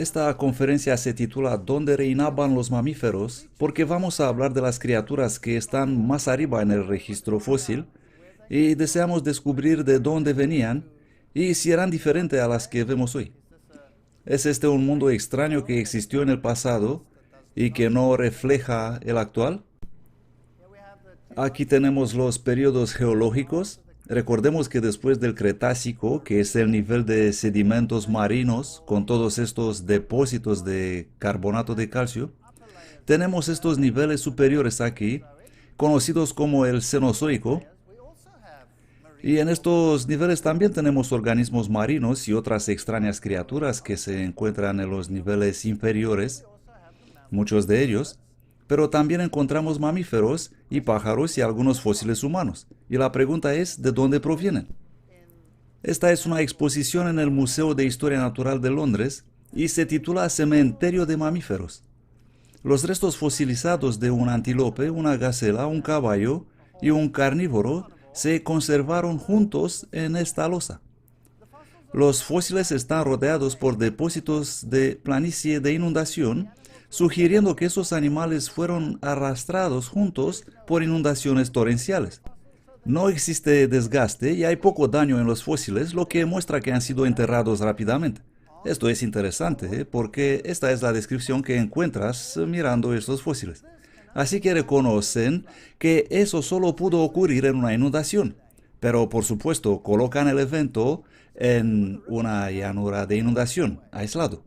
Esta conferencia se titula ¿Dónde reinaban los mamíferos? Porque vamos a hablar de las criaturas que están más arriba en el registro fósil y deseamos descubrir de dónde venían y si eran diferentes a las que vemos hoy. ¿Es este un mundo extraño que existió en el pasado y que no refleja el actual? Aquí tenemos los periodos geológicos. Recordemos que después del Cretácico, que es el nivel de sedimentos marinos con todos estos depósitos de carbonato de calcio, tenemos estos niveles superiores aquí, conocidos como el Cenozoico, y en estos niveles también tenemos organismos marinos y otras extrañas criaturas que se encuentran en los niveles inferiores, muchos de ellos, pero también encontramos mamíferos y pájaros y algunos fósiles humanos. Y la pregunta es, ¿de dónde provienen? Esta es una exposición en el Museo de Historia Natural de Londres y se titula Cementerio de Mamíferos. Los restos fosilizados de un antílope, una gacela, un caballo y un carnívoro se conservaron juntos en esta losa. Los fósiles están rodeados por depósitos de planicie de inundación, sugiriendo que esos animales fueron arrastrados juntos por inundaciones torrenciales. No existe desgaste y hay poco daño en los fósiles, lo que muestra que han sido enterrados rápidamente. Esto es interesante, porque esta es la descripción que encuentras mirando estos fósiles. Así que reconocen que eso solo pudo ocurrir en una inundación, pero por supuesto colocan el evento en una llanura de inundación, aislado.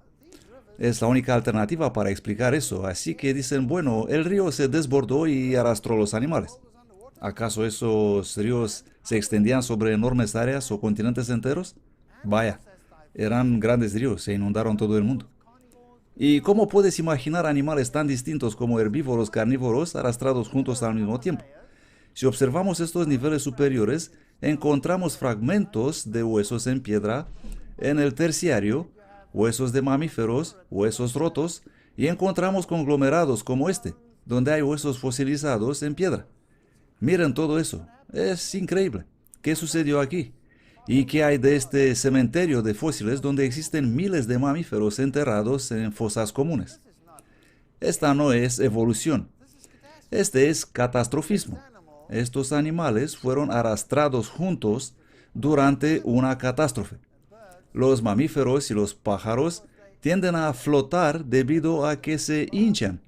Es la única alternativa para explicar eso, así que dicen, bueno, el río se desbordó y arrastró los animales. ¿Acaso esos ríos se extendían sobre enormes áreas o continentes enteros? Vaya, eran grandes ríos, se inundaron todo el mundo. ¿Y cómo puedes imaginar animales tan distintos como herbívoros, carnívoros, arrastrados juntos al mismo tiempo? Si observamos estos niveles superiores, encontramos fragmentos de huesos en piedra en el terciario, huesos de mamíferos, huesos rotos, y encontramos conglomerados como este, donde hay huesos fosilizados en piedra. Miren todo eso, es increíble. ¿Qué sucedió aquí? ¿Y qué hay de este cementerio de fósiles donde existen miles de mamíferos enterrados en fosas comunes? Esta no es evolución, este es catastrofismo. Estos animales fueron arrastrados juntos durante una catástrofe. Los mamíferos y los pájaros tienden a flotar debido a que se hinchan.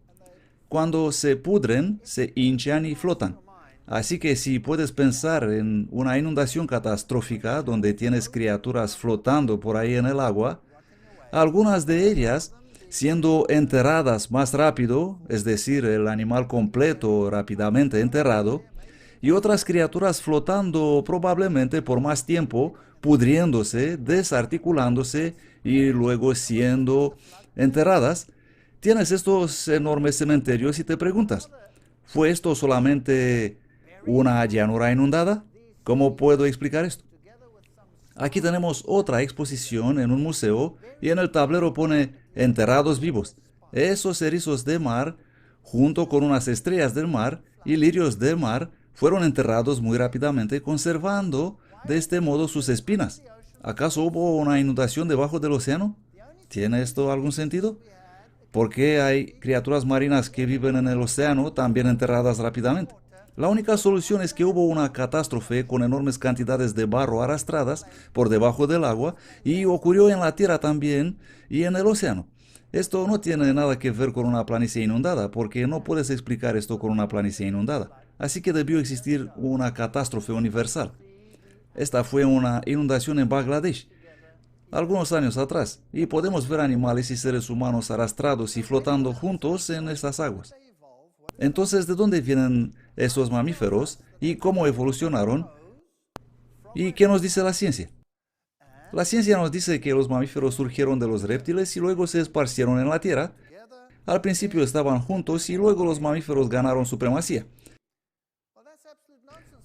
Cuando se pudren, se hinchan y flotan. Así que si puedes pensar en una inundación catastrófica donde tienes criaturas flotando por ahí en el agua, algunas de ellas siendo enterradas más rápido, es decir, el animal completo rápidamente enterrado, y otras criaturas flotando probablemente por más tiempo, pudriéndose, desarticulándose y luego siendo enterradas, tienes estos enormes cementerios y te preguntas, ¿fue esto solamente una llanura inundada? ¿Cómo puedo explicar esto? Aquí tenemos otra exposición en un museo y en el tablero pone enterrados vivos. Esos erizos de mar, junto con unas estrellas del mar y lirios del mar, fueron enterrados muy rápidamente, conservando de este modo sus espinas. ¿Acaso hubo una inundación debajo del océano? ¿Tiene esto algún sentido? ¿Por qué hay criaturas marinas que viven en el océano también enterradas rápidamente? La única solución es que hubo una catástrofe con enormes cantidades de barro arrastradas por debajo del agua y ocurrió en la tierra también y en el océano. Esto no tiene nada que ver con una planicie inundada, porque no puedes explicar esto con una planicie inundada. Así que debió existir una catástrofe universal. Esta fue una inundación en Bangladesh, algunos años atrás, y podemos ver animales y seres humanos arrastrados y flotando juntos en estas aguas. Entonces, ¿de dónde vienen estos mamíferos y cómo evolucionaron? ¿Y qué nos dice la ciencia? La ciencia nos dice que los mamíferos surgieron de los reptiles y luego se esparcieron en la tierra. Al principio estaban juntos y luego los mamíferos ganaron supremacía.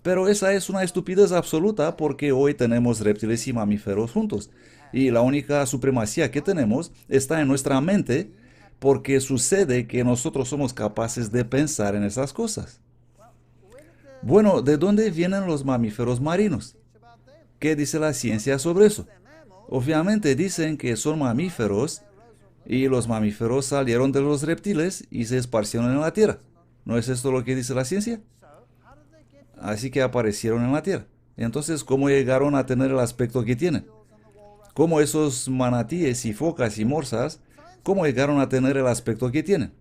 Pero esa es una estupidez absoluta porque hoy tenemos reptiles y mamíferos juntos. Y la única supremacía que tenemos está en nuestra mente porque sucede que nosotros somos capaces de pensar en esas cosas. Bueno, ¿de dónde vienen los mamíferos marinos? ¿Qué dice la ciencia sobre eso? Obviamente dicen que son mamíferos Y los mamíferos salieron de los reptiles y se esparcieron en la tierra. ¿No es esto lo que dice la ciencia? Así que aparecieron en la tierra. Entonces, ¿cómo llegaron a tener el aspecto que tienen? ¿Cómo esos manatíes y focas y morsas, cómo llegaron a tener el aspecto que tienen?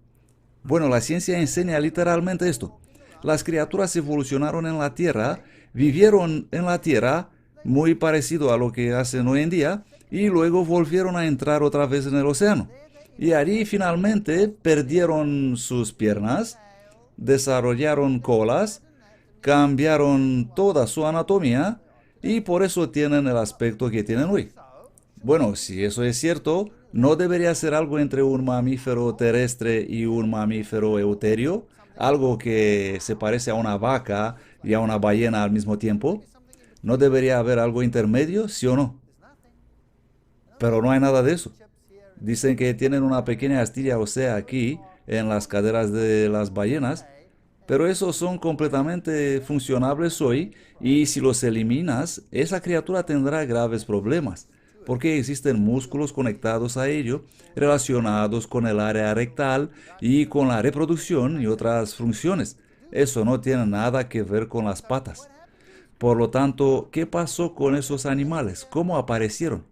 Bueno, la ciencia enseña literalmente esto. Las criaturas evolucionaron en la tierra, vivieron en la tierra, muy parecido a lo que hacen hoy en día, y luego volvieron a entrar otra vez en el océano. Y allí finalmente perdieron sus piernas, desarrollaron colas, cambiaron toda su anatomía y por eso tienen el aspecto que tienen hoy. Bueno, si eso es cierto, ¿no debería ser algo entre un mamífero terrestre y un mamífero euterio? Algo que se parece a una vaca y a una ballena al mismo tiempo. ¿No debería haber algo intermedio, sí o no? Pero no hay nada de eso. Dicen que tienen una pequeña astilla ósea aquí, en las caderas de las ballenas, pero esos son completamente funcionables hoy y si los eliminas, esa criatura tendrá graves problemas, porque existen músculos conectados a ello, relacionados con el área rectal y con la reproducción y otras funciones. Eso no tiene nada que ver con las patas. Por lo tanto, ¿qué pasó con esos animales? ¿Cómo aparecieron?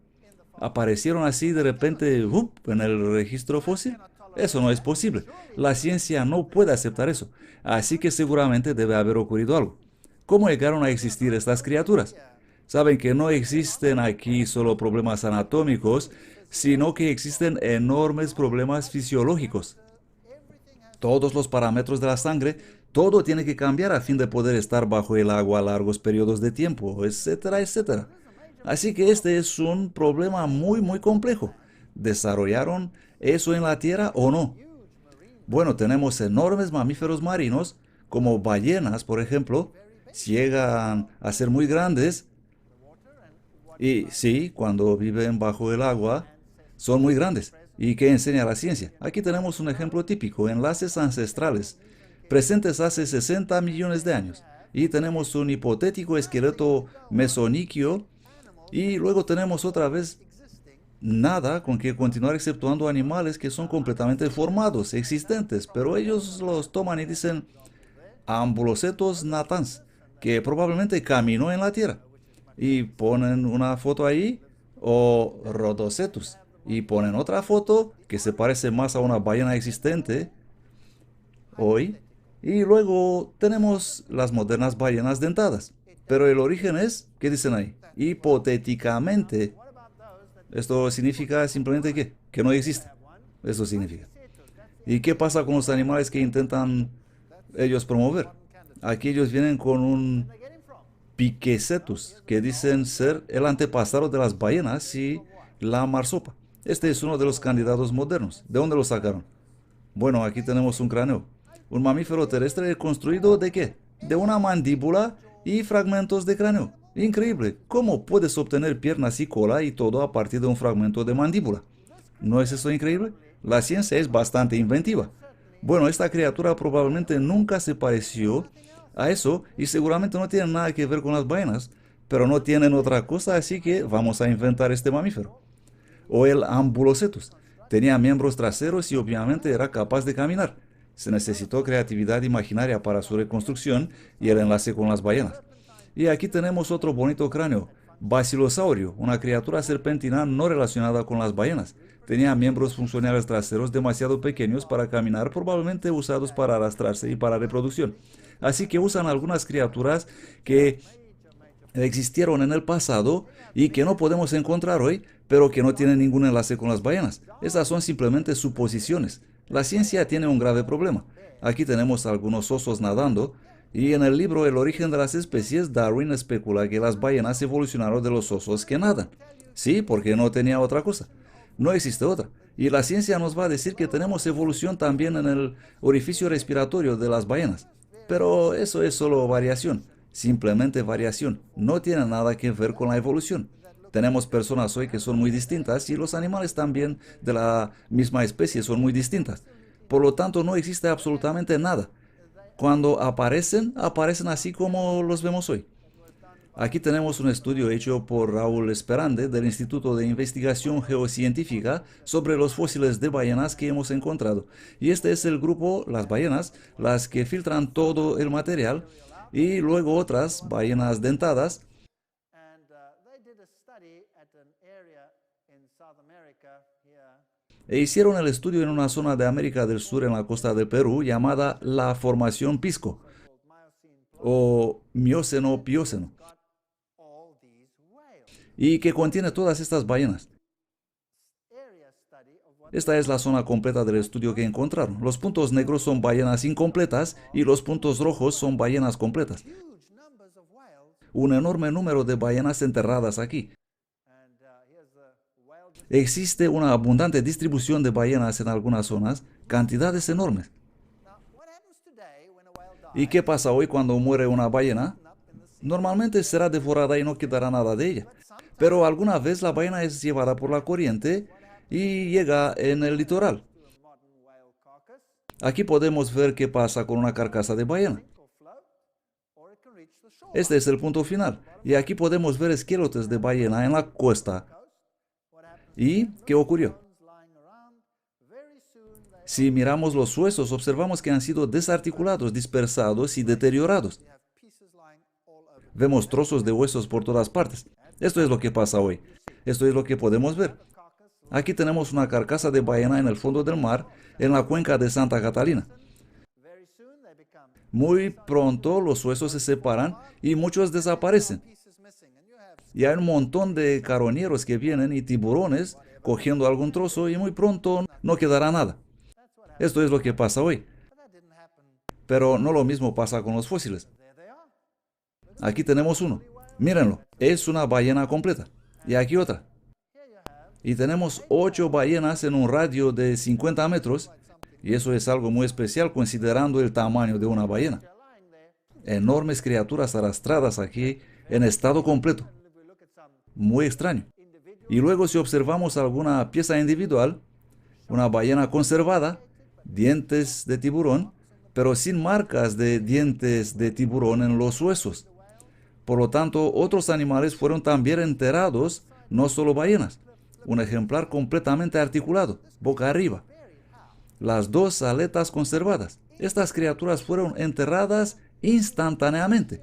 ¿Aparecieron así de repente en el registro fósil? Eso no es posible. La ciencia no puede aceptar eso. Así que seguramente debe haber ocurrido algo. ¿Cómo llegaron a existir estas criaturas? Saben que no existen aquí solo problemas anatómicos, sino que existen enormes problemas fisiológicos. Todos los parámetros de la sangre, todo tiene que cambiar a fin de poder estar bajo el agua a largos periodos de tiempo, etcétera, etcétera. Así que este es un problema muy complejo. ¿Desarrollaron eso en la Tierra o no? Bueno, tenemos enormes mamíferos marinos, como ballenas, por ejemplo, llegan a ser muy grandes y sí, cuando viven bajo el agua, son muy grandes. ¿Y qué enseña la ciencia? Aquí tenemos un ejemplo típico, enlaces ancestrales, presentes hace 60 millones de años. Y tenemos un hipotético esqueleto mesoniquio y luego tenemos otra vez nada con que continuar exceptuando animales que son completamente formados, existentes, pero ellos los toman y dicen Ambulocetus natans, que probablemente caminó en la tierra. Y ponen una foto ahí, o Rhodocetus, y ponen otra foto que se parece más a una ballena existente hoy. Y luego tenemos las modernas ballenas dentadas. Pero el origen es, ¿qué dicen ahí? Hipotéticamente. Esto significa simplemente que no existe. Eso significa. ¿Y qué pasa con los animales que intentan ellos promover? Aquí ellos vienen con un Piquecetus, que dicen ser el antepasado de las ballenas y la marsopa. Este es uno de los candidatos modernos. ¿De dónde lo sacaron? Bueno, aquí tenemos un cráneo. Un mamífero terrestre construido ¿de qué? De una mandíbula y fragmentos de cráneo. Increíble. ¿Cómo puedes obtener piernas y cola y todo a partir de un fragmento de mandíbula? ¿No es eso increíble? La ciencia es bastante inventiva. Bueno, esta criatura probablemente nunca se pareció a eso y seguramente no tiene nada que ver con las ballenas, pero no tienen otra cosa, así que vamos a inventar este mamífero. O el Ambulocetus. Tenía miembros traseros y obviamente era capaz de caminar. Se necesitó creatividad imaginaria para su reconstrucción y el enlace con las ballenas. Y aquí tenemos otro bonito cráneo, Basilosaurus, una criatura serpentina no relacionada con las ballenas. Tenía miembros funcionales traseros demasiado pequeños para caminar, probablemente usados para arrastrarse y para reproducción. Así que usan algunas criaturas que existieron en el pasado y que no podemos encontrar hoy, pero que no tienen ningún enlace con las ballenas. Estas son simplemente suposiciones. La ciencia tiene un grave problema. Aquí tenemos algunos osos nadando, y en el libro El origen de las especies, Darwin especula que las ballenas evolucionaron de los osos que nadan. Sí, porque no tenía otra cosa. No existe otra. Y la ciencia nos va a decir que tenemos evolución también en el orificio respiratorio de las ballenas. Pero eso es solo variación, simplemente variación. No tiene nada que ver con la evolución. Tenemos personas hoy que son muy distintas y los animales también de la misma especie son muy distintas. Por lo tanto, no existe absolutamente nada. Cuando aparecen, aparecen así como los vemos hoy. Aquí tenemos un estudio hecho por Raúl Esperande del Instituto de Investigación Geocientífica sobre los fósiles de ballenas que hemos encontrado. Y este es el grupo, las ballenas, las que filtran todo el material, y luego otras ballenas dentadas. E hicieron el estudio en una zona de América del Sur en la costa de Perú llamada la Formación Pisco o Mioceno-Plioceno, y que contiene todas estas ballenas. Esta es la zona completa del estudio que encontraron. Los puntos negros son ballenas incompletas y los puntos rojos son ballenas completas. Un enorme número de ballenas enterradas aquí. Existe una abundante distribución de ballenas en algunas zonas, cantidades enormes. ¿Y qué pasa hoy cuando muere una ballena? Normalmente será devorada y no quedará nada de ella. Pero alguna vez la ballena es llevada por la corriente y llega en el litoral. Aquí podemos ver qué pasa con una carcasa de ballena. Este es el punto final. Y aquí podemos ver esqueletos de ballena en la costa. ¿Y qué ocurrió? Si miramos los huesos, observamos que han sido desarticulados, dispersados y deteriorados. Vemos trozos de huesos por todas partes. Esto es lo que pasa hoy. Esto es lo que podemos ver. Aquí tenemos una carcasa de ballena en el fondo del mar, en la cuenca de Santa Catalina. Muy pronto los huesos se separan y muchos desaparecen. Y hay un montón de carroñeros que vienen y tiburones cogiendo algún trozo y muy pronto no quedará nada. Esto es lo que pasa hoy. Pero no lo mismo pasa con los fósiles. Aquí tenemos uno. Mírenlo. Es una ballena completa. Y aquí otra. Y tenemos 8 ballenas en un radio de 50 metros. Y eso es algo muy especial considerando el tamaño de una ballena. Enormes criaturas arrastradas aquí en estado completo. Muy extraño. Y luego si observamos alguna pieza individual, una ballena conservada, dientes de tiburón, pero sin marcas de dientes de tiburón en los huesos. Por lo tanto, otros animales fueron también enterrados, no solo ballenas. Un ejemplar completamente articulado, boca arriba. Las 2 aletas conservadas. Estas criaturas fueron enterradas instantáneamente.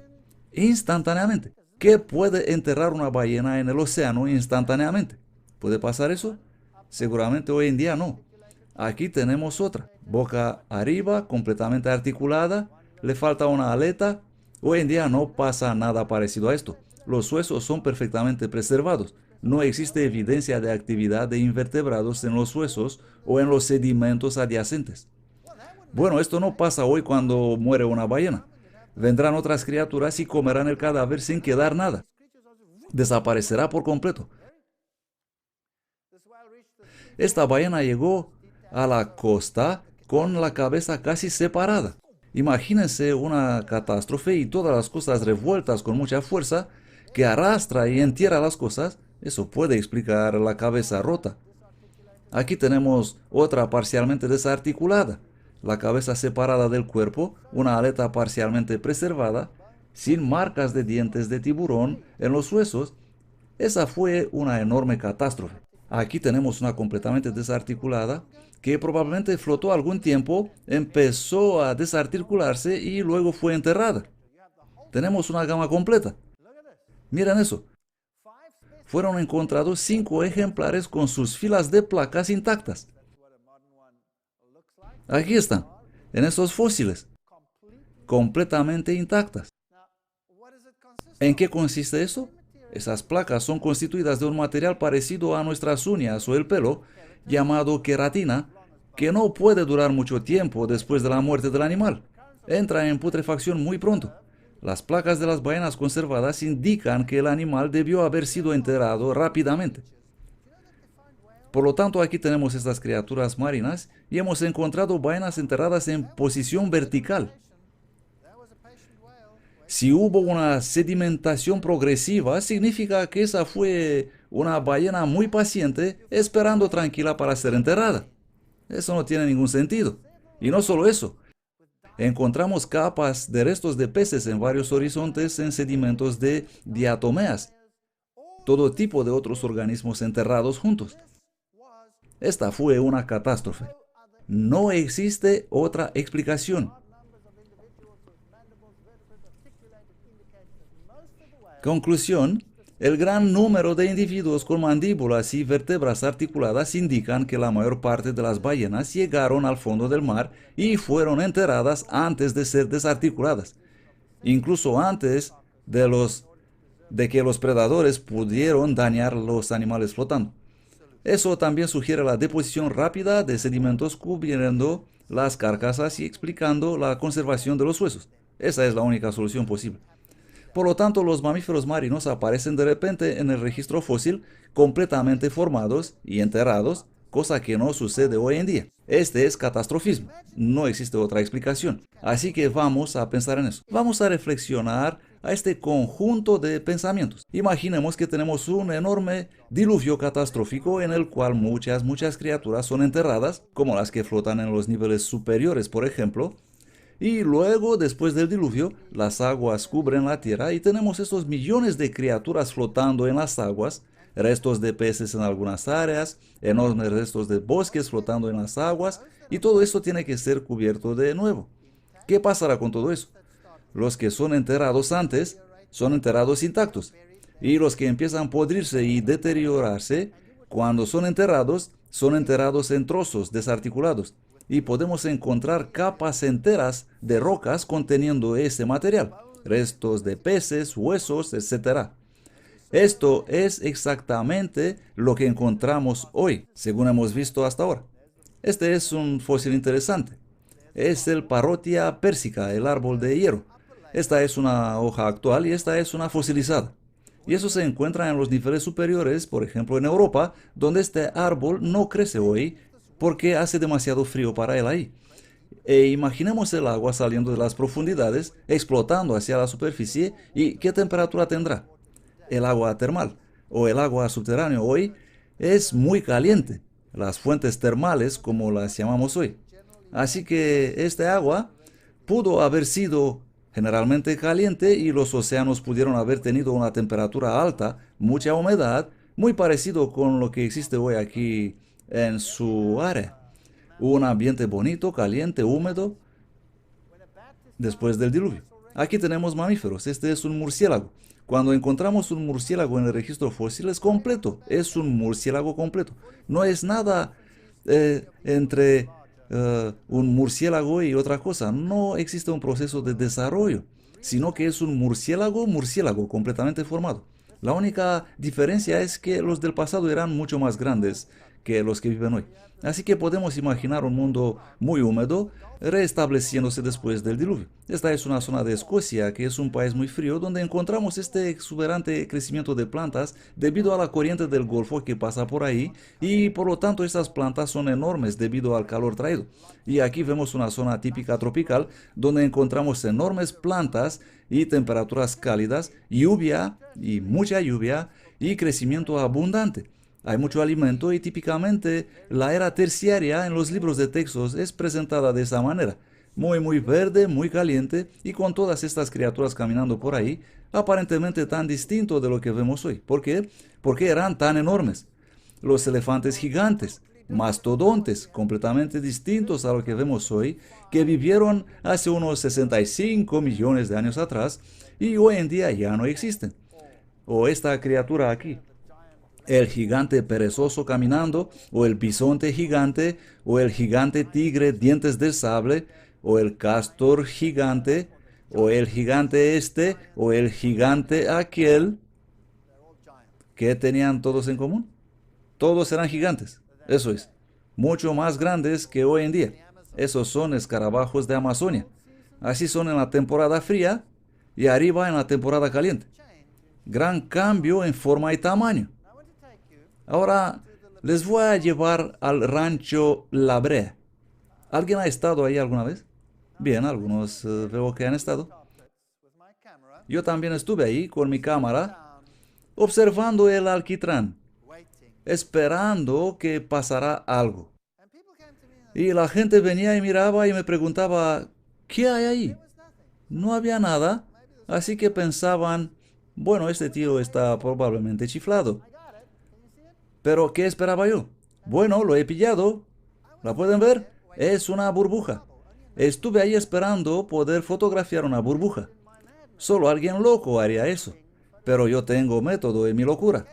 Instantáneamente. ¿Qué puede enterrar una ballena en el océano instantáneamente? ¿Puede pasar eso? Seguramente hoy en día no. Aquí tenemos otra. Boca arriba, completamente articulada. Le falta una aleta. Hoy en día no pasa nada parecido a esto. Los huesos son perfectamente preservados. No existe evidencia de actividad de invertebrados en los huesos o en los sedimentos adyacentes. Bueno, esto no pasa hoy cuando muere una ballena. Vendrán otras criaturas y comerán el cadáver sin quedar nada. Desaparecerá por completo. Esta ballena llegó a la costa con la cabeza casi separada. Imagínense una catástrofe y todas las cosas revueltas con mucha fuerza que arrastra y entierra las cosas. Eso puede explicar la cabeza rota. Aquí tenemos otra parcialmente desarticulada, la cabeza separada del cuerpo, una aleta parcialmente preservada, sin marcas de dientes de tiburón en los huesos. Esa fue una enorme catástrofe. Aquí tenemos una completamente desarticulada que probablemente flotó algún tiempo, empezó a desarticularse y luego fue enterrada. Tenemos una gama completa. Miren eso. Fueron encontrados 5 ejemplares con sus filas de placas intactas. Aquí están, en esos fósiles, completamente intactas. ¿En qué consiste eso? Esas placas son constituidas de un material parecido a nuestras uñas o el pelo, llamado queratina, que no puede durar mucho tiempo después de la muerte del animal. Entra en putrefacción muy pronto. Las placas de las ballenas conservadas indican que el animal debió haber sido enterrado rápidamente. Por lo tanto, aquí tenemos estas criaturas marinas y hemos encontrado ballenas enterradas en posición vertical. Si hubo una sedimentación progresiva, significa que esa fue una ballena muy paciente esperando tranquila para ser enterrada. Eso no tiene ningún sentido. Y no solo eso. Encontramos capas de restos de peces en varios horizontes en sedimentos de diatomeas, todo tipo de otros organismos enterrados juntos. Esta fue una catástrofe. No existe otra explicación. Conclusión: el gran número de individuos con mandíbulas y vértebras articuladas indican que la mayor parte de las ballenas llegaron al fondo del mar y fueron enterradas antes de ser desarticuladas, incluso antes de que los predadores pudieron dañar los animales flotando. Eso también sugiere la deposición rápida de sedimentos cubriendo las carcasas y explicando la conservación de los huesos. Esa es la única solución posible. Por lo tanto, los mamíferos marinos aparecen de repente en el registro fósil completamente formados y enterrados, cosa que no sucede hoy en día. Este es catastrofismo. No existe otra explicación. Así que vamos a pensar en eso. Vamos a reflexionar a este conjunto de pensamientos. Imaginemos que tenemos un enorme diluvio catastrófico en el cual muchas criaturas son enterradas, como las que flotan en los niveles superiores, por ejemplo. Y luego, después del diluvio, las aguas cubren la tierra y tenemos estos millones de criaturas flotando en las aguas, restos de peces en algunas áreas, enormes restos de bosques flotando en las aguas, y todo esto tiene que ser cubierto de nuevo. ¿Qué pasará con todo eso? Los que son enterrados antes son enterrados intactos, y los que empiezan a podrirse y deteriorarse, cuando son enterrados en trozos desarticulados. Y podemos encontrar capas enteras de rocas conteniendo ese material, restos de peces, huesos, etc. Esto es exactamente lo que encontramos hoy, según hemos visto hasta ahora. Este es un fósil interesante. Es el Parotia persica, el árbol de hierro. Esta es una hoja actual y esta es una fosilizada. Y eso se encuentra en los niveles superiores, por ejemplo en Europa, donde este árbol no crece hoy porque hace demasiado frío para él ahí. E imaginemos el agua saliendo de las profundidades, explotando hacia la superficie, ¿y qué temperatura tendrá? El agua termal o el agua subterránea hoy es muy caliente, las fuentes termales como las llamamos hoy. Así que este agua pudo haber sido generalmente caliente y los océanos pudieron haber tenido una temperatura alta, mucha humedad, muy parecido con lo que existe hoy aquí en su área. Un ambiente bonito, caliente, húmedo, después del diluvio. Aquí tenemos mamíferos. Este es un murciélago. Cuando encontramos un murciélago en el registro fósil es completo. Es un murciélago completo. No es nada entre un murciélago y otra cosa. No existe un proceso de desarrollo, sino que es un murciélago completamente formado. La única diferencia es que los del pasado eran mucho más grandes que los que viven hoy. Así que podemos imaginar un mundo muy húmedo restableciéndose después del diluvio. Esta es una zona de Escocia, que es un país muy frío, donde encontramos este exuberante crecimiento de plantas debido a la corriente del Golfo que pasa por ahí, y por lo tanto estas plantas son enormes debido al calor traído. Y aquí vemos una zona típica tropical, donde encontramos enormes plantas y temperaturas cálidas, lluvia y mucha lluvia y crecimiento abundante. Hay mucho alimento y típicamente la era terciaria en los libros de textos es presentada de esa manera. Muy verde, muy caliente y con todas estas criaturas caminando por ahí, aparentemente tan distinto de lo que vemos hoy. ¿Por qué? Porque eran tan enormes. Los elefantes gigantes, mastodontes, completamente distintos a lo que vemos hoy, que vivieron hace unos 65 millones de años atrás y hoy en día ya no existen. O esta criatura aquí, el gigante perezoso caminando, o el bisonte gigante, o el gigante tigre dientes de sable, o el castor gigante, o el gigante este, o el gigante aquel. ¿Qué tenían todos en común? Todos eran gigantes, eso es, mucho más grandes que hoy en día. Esos son escarabajos de Amazonia. Así son en la temporada fría y arriba en la temporada caliente. Gran cambio en forma y tamaño. Ahora les voy a llevar al rancho La Brea. ¿Alguien ha estado ahí alguna vez? Bien, algunos veo que han estado. Yo también estuve ahí con mi cámara, observando el alquitrán, esperando que pasara algo. Y la gente venía y miraba y me preguntaba, ¿Qué hay ahí? No había nada, así que pensaban, bueno, este tío está probablemente chiflado. Pero, ¿qué esperaba yo? Bueno, lo he pillado. ¿La pueden ver? Es una burbuja. Estuve ahí esperando poder fotografiar una burbuja. Solo alguien loco haría eso. Pero yo tengo método en mi locura.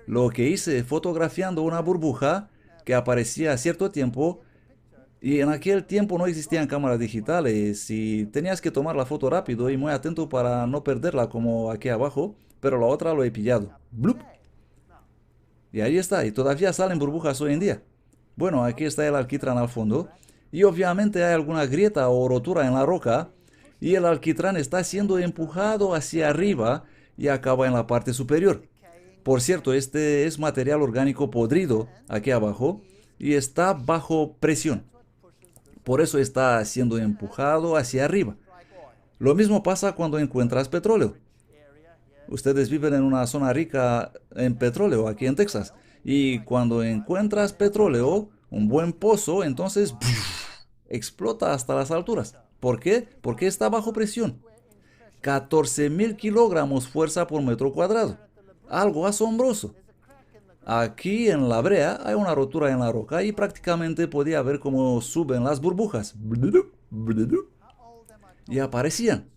Lo que hice fotografiando una burbuja que aparecía a cierto tiempo, y en aquel tiempo no existían cámaras digitales y tenías que tomar la foto rápido y muy atento para no perderla como aquí abajo, pero la otra lo he pillado. ¡Blup! Y ahí está, y todavía salen burbujas hoy en día. Bueno, aquí está el alquitrán al fondo, y obviamente hay alguna grieta o rotura en la roca, y el alquitrán está siendo empujado hacia arriba y acaba en la parte superior. Por cierto, este es material orgánico podrido aquí abajo y está bajo presión. Por eso está siendo empujado hacia arriba. Lo mismo pasa cuando encuentras petróleo. Ustedes viven en una zona rica en petróleo aquí en Texas. Y cuando encuentras petróleo, un buen pozo, entonces explota hasta las alturas. ¿Por qué? Porque está bajo presión. 14.000 kilogramos fuerza por metro cuadrado. Algo asombroso. Aquí en la brea hay una rotura en la roca y prácticamente podía ver cómo suben las burbujas. Y aparecían.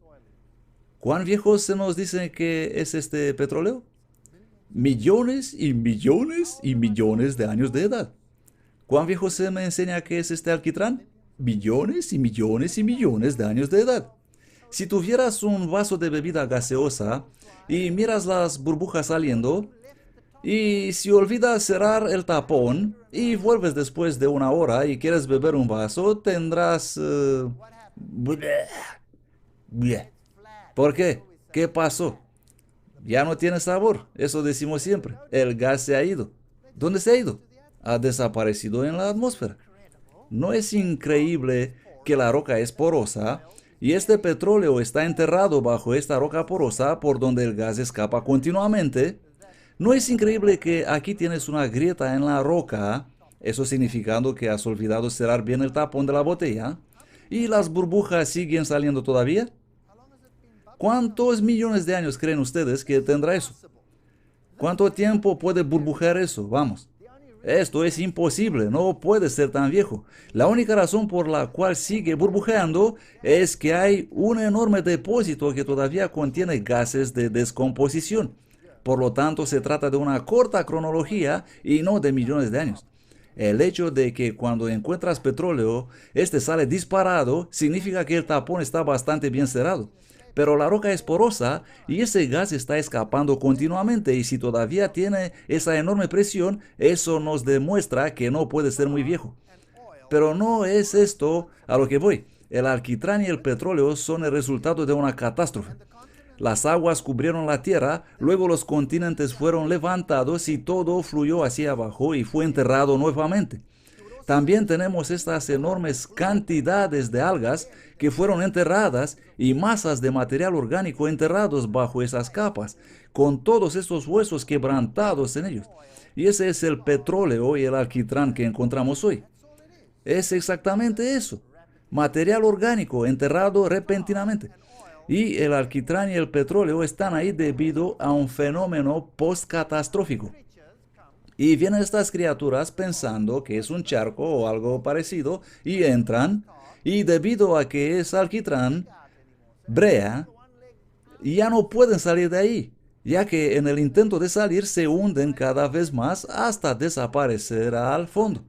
¿Cuán viejo se nos dice que es este petróleo? Millones y millones y millones de años de edad. ¿Cuán viejo se me enseña que es este alquitrán? Millones y millones y millones de años de edad. Si tuvieras un vaso de bebida gaseosa y miras las burbujas saliendo, y si olvidas cerrar el tapón y vuelves después de una hora y quieres beber un vaso, tendrás... ¿Por qué? ¿Qué pasó? Ya no tiene sabor, eso decimos siempre. El gas se ha ido. ¿Dónde se ha ido? Ha desaparecido en la atmósfera. ¿No es increíble que la roca es porosa y este petróleo está enterrado bajo esta roca porosa por donde el gas escapa continuamente? ¿No es increíble que aquí tienes una grieta en la roca, eso significando que has olvidado cerrar bien el tapón de la botella, y las burbujas siguen saliendo todavía? ¿Cuántos millones de años creen ustedes que tendrá eso? ¿Cuánto tiempo puede burbujear eso? Vamos. Esto es imposible, no puede ser tan viejo. La única razón por la cual sigue burbujeando es que hay un enorme depósito que todavía contiene gases de descomposición. Por lo tanto, se trata de una corta cronología y no de millones de años. El hecho de que cuando encuentras petróleo, este sale disparado, significa que el tapón está bastante bien cerrado. Pero la roca es porosa y ese gas está escapando continuamente y si todavía tiene esa enorme presión, eso nos demuestra que no puede ser muy viejo. Pero no es esto a lo que voy. El alquitrán y el petróleo son el resultado de una catástrofe. Las aguas cubrieron la tierra, luego los continentes fueron levantados y todo fluyó hacia abajo y fue enterrado nuevamente. También tenemos estas enormes cantidades de algas que fueron enterradas y masas de material orgánico enterrados bajo esas capas, con todos estos huesos quebrantados en ellos. Y ese es el petróleo y el alquitrán que encontramos hoy. Es exactamente eso, material orgánico enterrado repentinamente. Y el alquitrán y el petróleo están ahí debido a un fenómeno postcatastrófico. Y vienen estas criaturas pensando que es un charco o algo parecido y entran, y debido a que es alquitrán, brea, ya no pueden salir de ahí, ya que en el intento de salir se hunden cada vez más hasta desaparecer al fondo.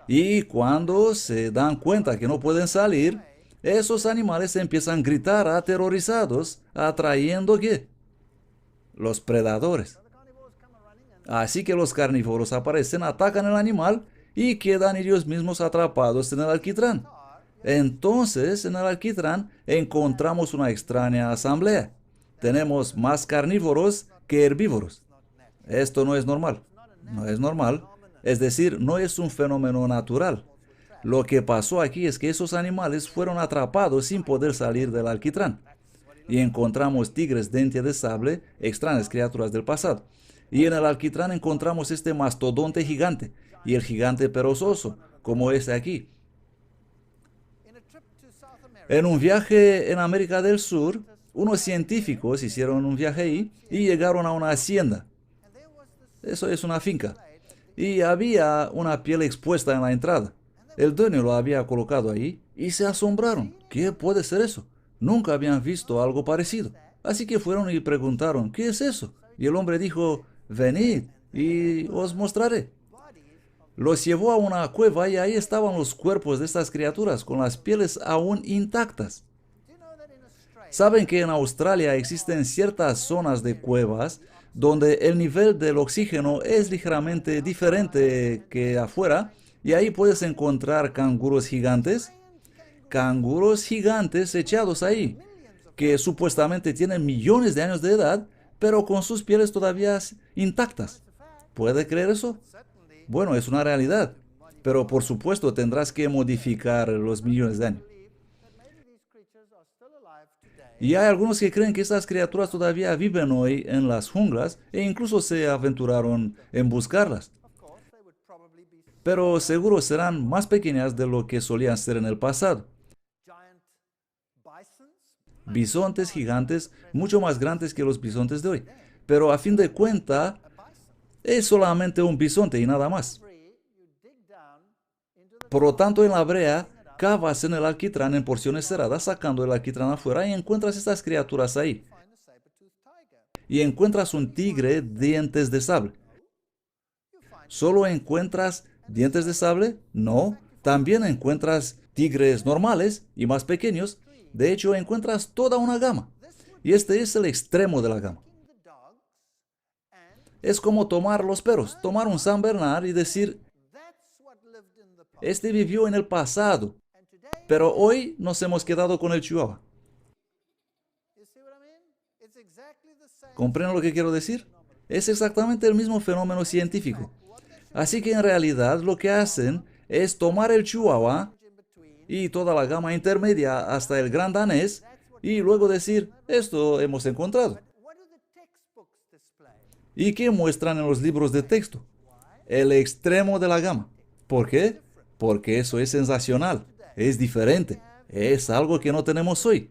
Y cuando se dan cuenta que no pueden salir, esos animales empiezan a gritar aterrorizados, atrayendo ¿qué? Los predadores. Así que los carnívoros aparecen, atacan al animal y quedan ellos mismos atrapados en el alquitrán. Entonces, en el alquitrán encontramos una extraña asamblea. Tenemos más carnívoros que herbívoros. Esto no es normal. No es normal. Es decir, no es un fenómeno natural. Lo que pasó aquí es que esos animales fueron atrapados sin poder salir del alquitrán. Y encontramos tigres dientes de sable, extrañas criaturas del pasado. Y en el alquitrán encontramos este mastodonte gigante y el gigante perezoso, como este aquí. En un viaje en América del Sur, unos científicos hicieron un viaje ahí y llegaron a una hacienda. Eso es una finca. Y había una piel expuesta en la entrada. El dueño lo había colocado ahí y se asombraron. ¿Qué puede ser eso? Nunca habían visto algo parecido. Así que fueron y preguntaron, ¿qué es eso? Y el hombre dijo, venid y os mostraré. Los llevó a una cueva y ahí estaban los cuerpos de estas criaturas con las pieles aún intactas. Saben que en Australia existen ciertas zonas de cuevas donde el nivel del oxígeno es ligeramente diferente que afuera y ahí puedes encontrar canguros gigantes echados ahí, que supuestamente tienen millones de años de edad, pero con sus pieles todavía intactas. ¿Puede creer eso? Bueno, es una realidad, pero por supuesto tendrás que modificar los millones de años. Y hay algunos que creen que estas criaturas todavía viven hoy en las junglas e incluso se aventuraron en buscarlas. Pero seguro serán más pequeñas de lo que solían ser en el pasado. Bisontes gigantes, mucho más grandes que los bisontes de hoy. Pero a fin de cuentas, es solamente un bisonte y nada más. Por lo tanto, en la brea, cavas en el alquitrán en porciones cerradas, sacando el alquitrán afuera y encuentras estas criaturas ahí. Y encuentras un tigre dientes de sable. ¿Solo encuentras dientes de sable? No. También encuentras tigres normales y más pequeños. De hecho, encuentras toda una gama. Y este es el extremo de la gama. Es como tomar los perros, tomar un San Bernard y decir, este vivió en el pasado, pero hoy nos hemos quedado con el Chihuahua. ¿Comprenden lo que quiero decir? Es exactamente el mismo fenómeno científico. Así que en realidad lo que hacen es tomar el Chihuahua y toda la gama intermedia hasta el gran danés y luego decir, esto hemos encontrado. ¿Y qué muestran en los libros de texto? El extremo de la gama. ¿Por qué? Porque eso es sensacional, es diferente, es algo que no tenemos hoy.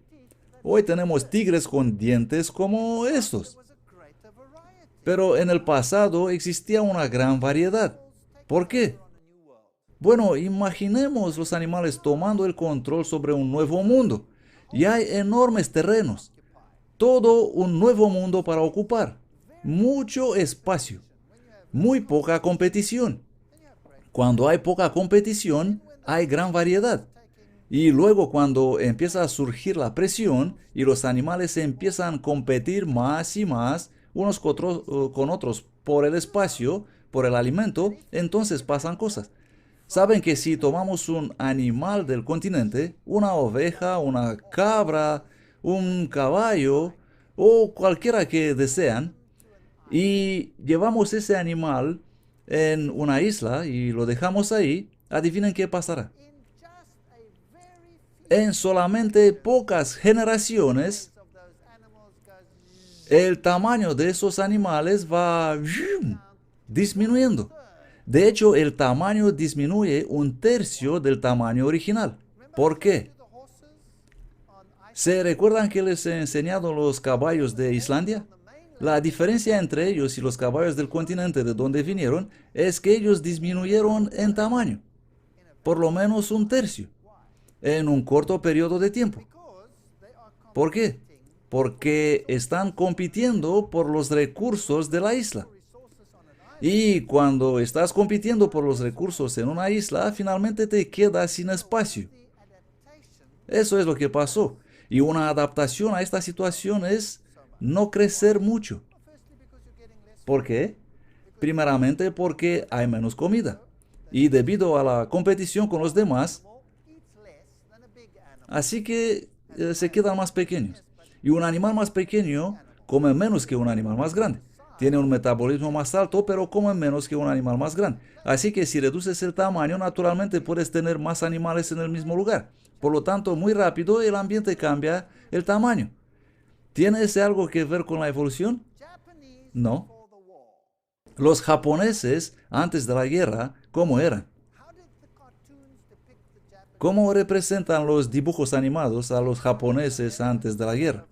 Hoy tenemos tigres con dientes como estos. Pero en el pasado existía una gran variedad. ¿Por qué? Bueno, imaginemos los animales tomando el control sobre un nuevo mundo. Y hay enormes terrenos. Todo un nuevo mundo para ocupar. Mucho espacio. Muy poca competición. Cuando hay poca competición, hay gran variedad. Y luego cuando empieza a surgir la presión y los animales empiezan a competir más y más unos con otros por el espacio, por el alimento, entonces pasan cosas. Saben que si tomamos un animal del continente, una oveja, una cabra, un caballo o cualquiera que desean, y llevamos ese animal en una isla y lo dejamos ahí, adivinen qué pasará. En solamente pocas generaciones, el tamaño de esos animales va disminuyendo. De hecho, el tamaño disminuye un tercio del tamaño original. ¿Por qué? ¿Se recuerdan que les he enseñado los caballos de Islandia? La diferencia entre ellos y los caballos del continente de donde vinieron es que ellos disminuyeron en tamaño, por lo menos un tercio, en un corto periodo de tiempo. ¿Por qué? Porque están compitiendo por los recursos de la isla. Y cuando estás compitiendo por los recursos en una isla, finalmente te quedas sin espacio. Eso es lo que pasó. Y una adaptación a esta situación es no crecer mucho. ¿Por qué? Primeramente porque hay menos comida. Y debido a la competición con los demás, así que se quedan más pequeños. Y un animal más pequeño come menos que un animal más grande. Tiene un metabolismo más alto, pero come menos que un animal más grande. Así que si reduces el tamaño, naturalmente puedes tener más animales en el mismo lugar. Por lo tanto, muy rápido el ambiente cambia el tamaño. ¿Tiene ese algo que ver con la evolución? No. Los japoneses, antes de la guerra, ¿cómo eran? ¿Cómo representan los dibujos animados a los japoneses antes de la guerra?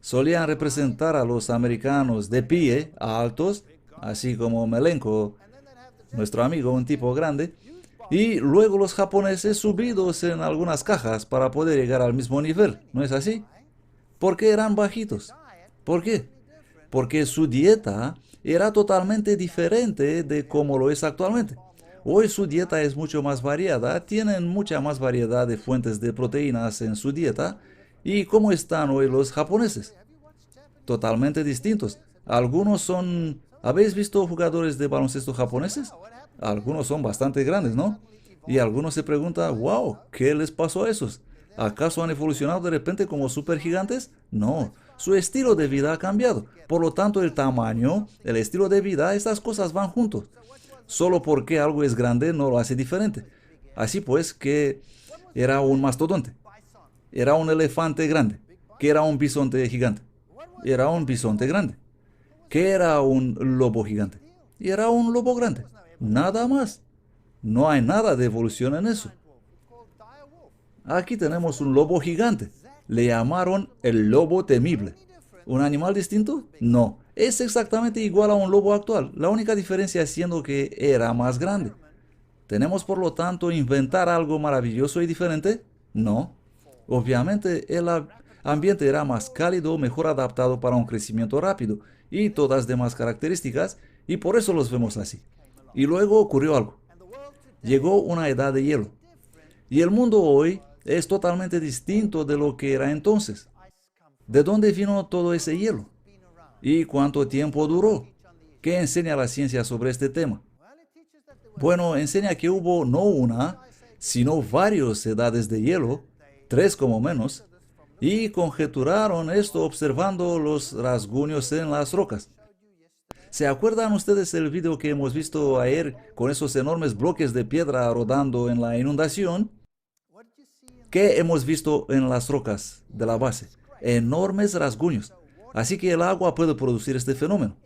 Solían representar a los americanos de pie, altos, así como Melenko, nuestro amigo, un tipo grande, y luego los japoneses subidos en algunas cajas para poder llegar al mismo nivel, ¿no es así? ¿Por qué eran bajitos? ¿Por qué? Porque su dieta era totalmente diferente de cómo lo es actualmente. Hoy su dieta es mucho más variada, tienen mucha más variedad de fuentes de proteínas en su dieta. ¿Y cómo están hoy los japoneses? Totalmente distintos. Algunos son... ¿Habéis visto jugadores de baloncesto japoneses? Algunos son bastante grandes, ¿no? Y algunos se preguntan, wow, ¿qué les pasó a esos? ¿Acaso han evolucionado de repente como supergigantes? No, su estilo de vida ha cambiado. Por lo tanto, el tamaño, el estilo de vida, estas cosas van juntos. Solo porque algo es grande no lo hace diferente. Así pues, que era un mastodonte, era un elefante grande, que era un bisonte gigante, era un bisonte grande, que era un lobo gigante, y era un lobo grande. Nada más. No hay nada de evolución en eso. Aquí tenemos un lobo gigante. Le llamaron el lobo temible. ¿Un animal distinto? No. Es exactamente igual a un lobo actual. La única diferencia siendo que era más grande. ¿Tenemos por lo tanto inventar algo maravilloso y diferente? No. Obviamente el ambiente era más cálido, mejor adaptado para un crecimiento rápido y todas demás características, y por eso los vemos así. Y luego ocurrió algo. Llegó una edad de hielo. Y el mundo hoy es totalmente distinto de lo que era entonces. ¿De dónde vino todo ese hielo? ¿Y cuánto tiempo duró? ¿Qué enseña la ciencia sobre este tema? Bueno, enseña que hubo no una, sino varias edades de hielo, tres como menos, y conjeturaron esto observando los rasguños en las rocas. ¿Se acuerdan ustedes el video que hemos visto ayer con esos enormes bloques de piedra rodando en la inundación? ¿Qué hemos visto en las rocas de la base? Enormes rasguños. Así que el agua puede producir este fenómeno.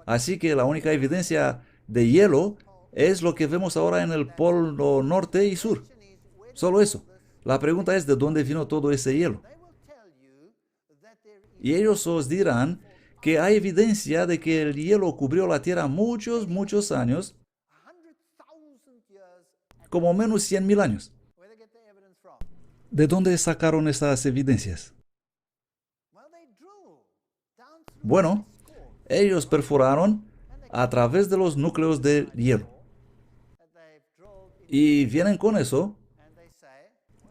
Así que la única evidencia de hielo es lo que vemos ahora en el polo norte y sur. Solo eso. La pregunta es de dónde vino todo ese hielo. Y ellos os dirán que hay evidencia de que el hielo cubrió la Tierra muchos años, como menos 100.000 años. ¿De dónde sacaron esas evidencias? Bueno, ellos perforaron a través de los núcleos del hielo. Y vienen con eso,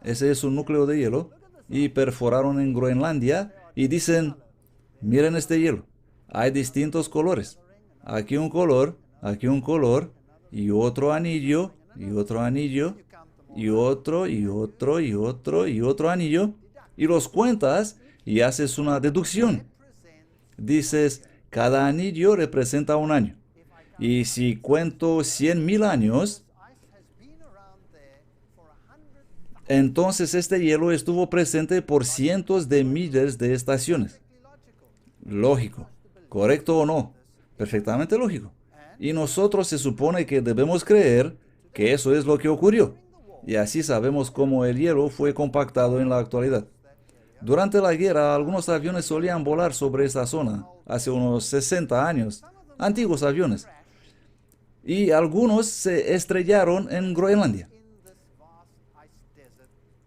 ese es un núcleo de hielo, y perforaron en Groenlandia y dicen, miren este hielo, hay distintos colores. Aquí un color, y otro anillo, y otro anillo, y otro, y otro, y otro, y otro anillo, y los cuentas y haces una deducción. Dices, cada anillo representa un año. Y si cuento 100.000 años, entonces este hielo estuvo presente por cientos de miles de estaciones. Lógico. ¿Correcto o no? Perfectamente lógico. Y nosotros se supone que debemos creer que eso es lo que ocurrió. Y así sabemos cómo el hielo fue compactado en la actualidad. Durante la guerra, algunos aviones solían volar sobre esta zona, hace unos 60 años, antiguos aviones. Y algunos se estrellaron en Groenlandia.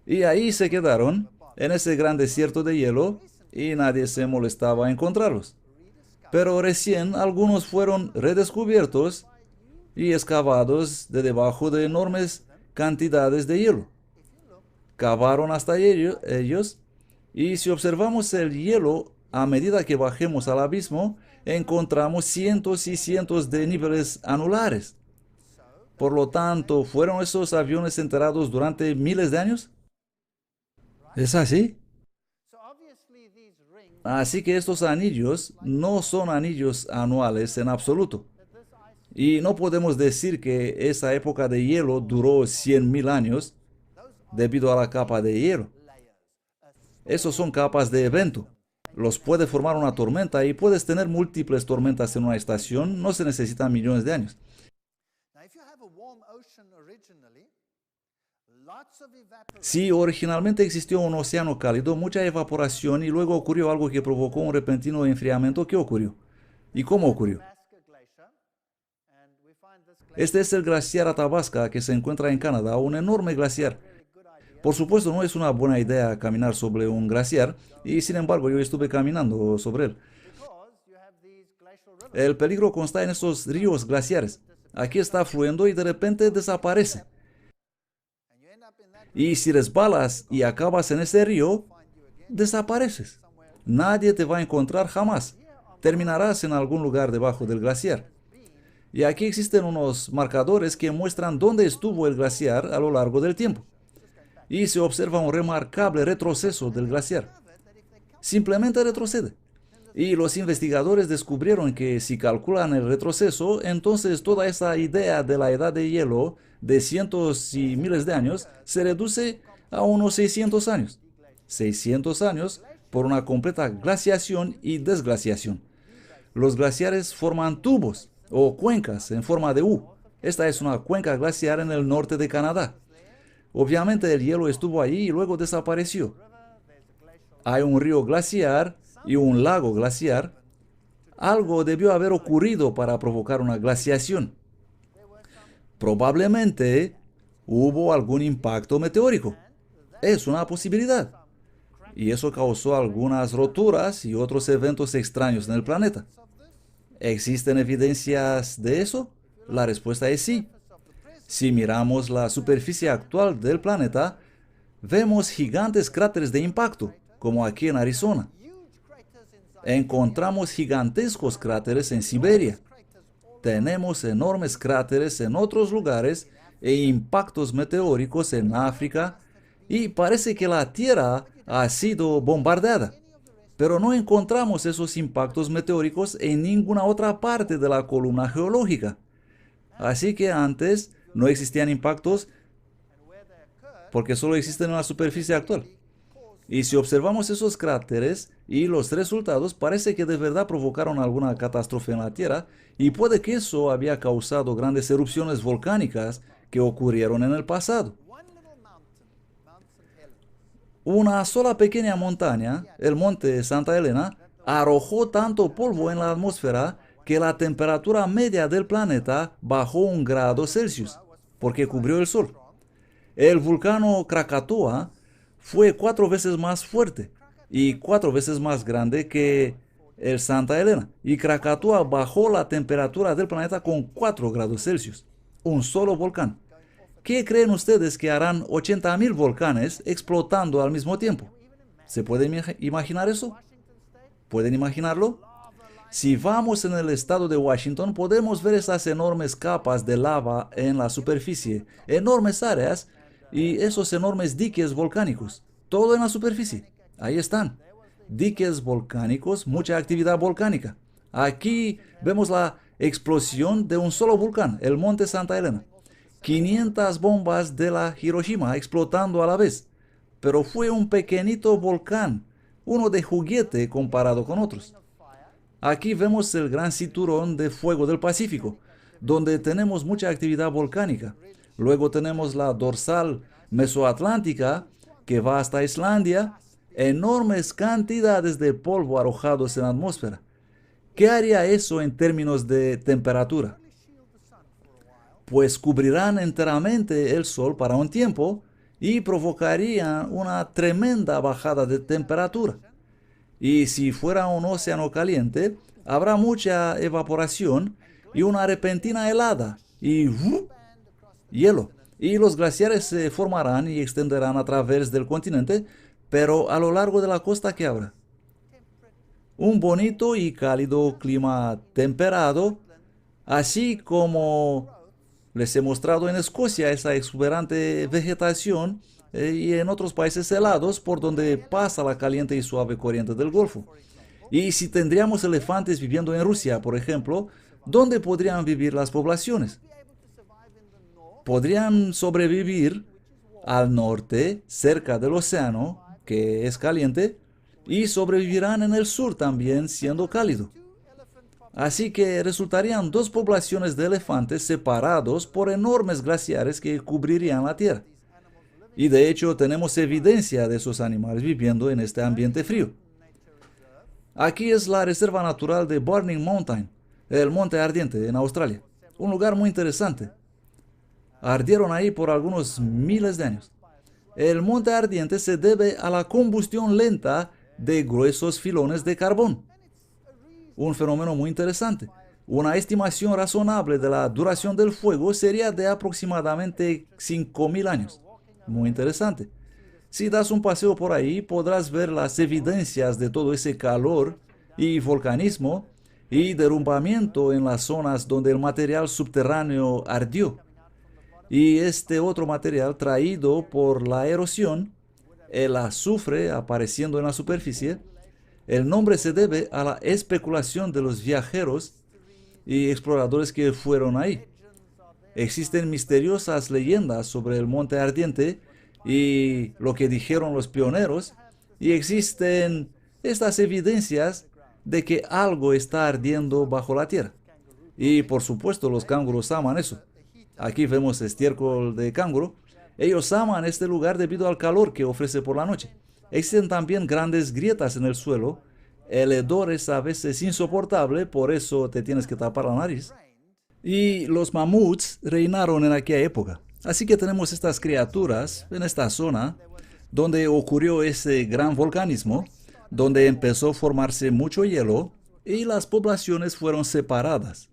Y ahí se quedaron, en ese gran desierto de hielo, y nadie se molestaba a encontrarlos. Pero recién algunos fueron redescubiertos y excavados de debajo de enormes cantidades de hielo. Cavaron hasta ellos, y si observamos el hielo a medida que bajemos al abismo, encontramos cientos y cientos de niveles anulares. Por lo tanto, ¿fueron esos aviones enterrados durante miles de años? ¿Es así? Así que estos anillos no son anillos anuales en absoluto. Y no podemos decir que esa época de hielo duró 100.000 años debido a la capa de hielo. Esos son capas de evento. Los puede formar una tormenta y puedes tener múltiples tormentas en una estación. No se necesitan millones de años. Si originalmente existió un océano cálido, mucha evaporación y luego ocurrió algo que provocó un repentino enfriamiento, ¿qué ocurrió? ¿Y cómo ocurrió? Este es el glaciar Athabasca que se encuentra en Canadá, un enorme glaciar. Por supuesto, no es una buena idea caminar sobre un glaciar y sin embargo yo estuve caminando sobre él. El peligro consta en estos ríos glaciares. Aquí está fluyendo y de repente desaparece. Y si resbalas y acabas en ese río, desapareces. Nadie te va a encontrar jamás. Terminarás en algún lugar debajo del glaciar. Y aquí existen unos marcadores que muestran dónde estuvo el glaciar a lo largo del tiempo. Y se observa un remarcable retroceso del glaciar. Simplemente retrocede. Y los investigadores descubrieron que si calculan el retroceso, entonces toda esa idea de la edad de hielo de cientos y miles de años se reduce a unos 600 años. 600 años por una completa glaciación y desglaciación. Los glaciares forman tubos o cuencas en forma de U. Esta es una cuenca glaciar en el norte de Canadá. Obviamente el hielo estuvo allí y luego desapareció. Hay un río glaciar y un lago glaciar. Algo debió haber ocurrido para provocar una glaciación. Probablemente hubo algún impacto meteórico. Es una posibilidad. Y eso causó algunas roturas y otros eventos extraños en el planeta. ¿Existen evidencias de eso? La respuesta es sí. Si miramos la superficie actual del planeta, vemos gigantes cráteres de impacto, como aquí en Arizona. Encontramos gigantescos cráteres en Siberia. Tenemos enormes cráteres en otros lugares e impactos meteóricos en África, y parece que la Tierra ha sido bombardeada. Pero no encontramos esos impactos meteóricos en ninguna otra parte de la columna geológica. Así que antes no existían impactos porque solo existen en la superficie actual. Y si observamos esos cráteres y los resultados, parece que de verdad provocaron alguna catástrofe en la Tierra y puede que eso había causado grandes erupciones volcánicas que ocurrieron en el pasado. Una sola pequeña montaña, el monte Santa Elena, arrojó tanto polvo en la atmósfera que la temperatura media del planeta bajó 1 grado Celsius, porque cubrió el sol. El vulcano Krakatoa fue 4 veces más fuerte y 4 veces más grande que el Santa Elena, y Krakatoa bajó la temperatura del planeta con 4 grados Celsius. Un solo volcán. ¿Qué creen ustedes que harán 80.000 volcanes explotando al mismo tiempo? ¿Se pueden imaginar eso? ¿Pueden imaginarlo? Si vamos en el estado de Washington, podemos ver esas enormes capas de lava en la superficie, enormes áreas y esos enormes diques volcánicos. Todo en la superficie. Ahí están. Diques volcánicos, mucha actividad volcánica. Aquí vemos la explosión de un solo volcán, el monte Santa Elena. 500 bombas de la Hiroshima explotando a la vez. Pero fue un pequeñito volcán, uno de juguete comparado con otros. Aquí vemos el gran cinturón de fuego del Pacífico, donde tenemos mucha actividad volcánica. Luego tenemos la dorsal mesoatlántica, que va hasta Islandia, enormes cantidades de polvo arrojados en la atmósfera. ¿Qué haría eso en términos de temperatura? Pues cubrirán enteramente el sol para un tiempo y provocarían una tremenda bajada de temperatura. Y si fuera un océano caliente, habrá mucha evaporación y una repentina helada y hielo. Y los glaciares se formarán y extenderán a través del continente, pero a lo largo de la costa que habrá un bonito y cálido clima temperado, así como les he mostrado en Escocia esa exuberante vegetación y en otros países helados por donde pasa la caliente y suave corriente del Golfo. Y si tendríamos elefantes viviendo en Rusia, por ejemplo, ¿dónde podrían vivir las poblaciones? Podrían sobrevivir al norte, cerca del océano, que es caliente, y sobrevivirán en el sur también, siendo cálido. Así que resultarían 2 poblaciones de elefantes separados por enormes glaciares que cubrirían la Tierra. Y de hecho tenemos evidencia de esos animales viviendo en este ambiente frío. Aquí es la reserva natural de Burning Mountain, el Monte Ardiente en Australia. Un lugar muy interesante. Ardieron ahí por algunos miles de años. El monte ardiente se debe a la combustión lenta de gruesos filones de carbón. Un fenómeno muy interesante. Una estimación razonable de la duración del fuego sería de aproximadamente 5.000 años. Muy interesante. Si das un paseo por ahí, podrás ver las evidencias de todo ese calor y volcanismo y derrumbamiento en las zonas donde el material subterráneo ardió. Y este otro material traído por la erosión, el azufre apareciendo en la superficie, el nombre se debe a la especulación de los viajeros y exploradores que fueron ahí. Existen misteriosas leyendas sobre el monte ardiente y lo que dijeron los pioneros, y existen estas evidencias de que algo está ardiendo bajo la tierra. Y por supuesto los canguros aman eso. Aquí vemos estiércol de canguro. Ellos aman este lugar debido al calor que ofrece por la noche. Existen también grandes grietas en el suelo. El hedor es a veces insoportable, por eso te tienes que tapar la nariz. Y los mamuts reinaron en aquella época. Así que tenemos estas criaturas en esta zona donde ocurrió ese gran volcanismo, donde empezó a formarse mucho hielo y las poblaciones fueron separadas.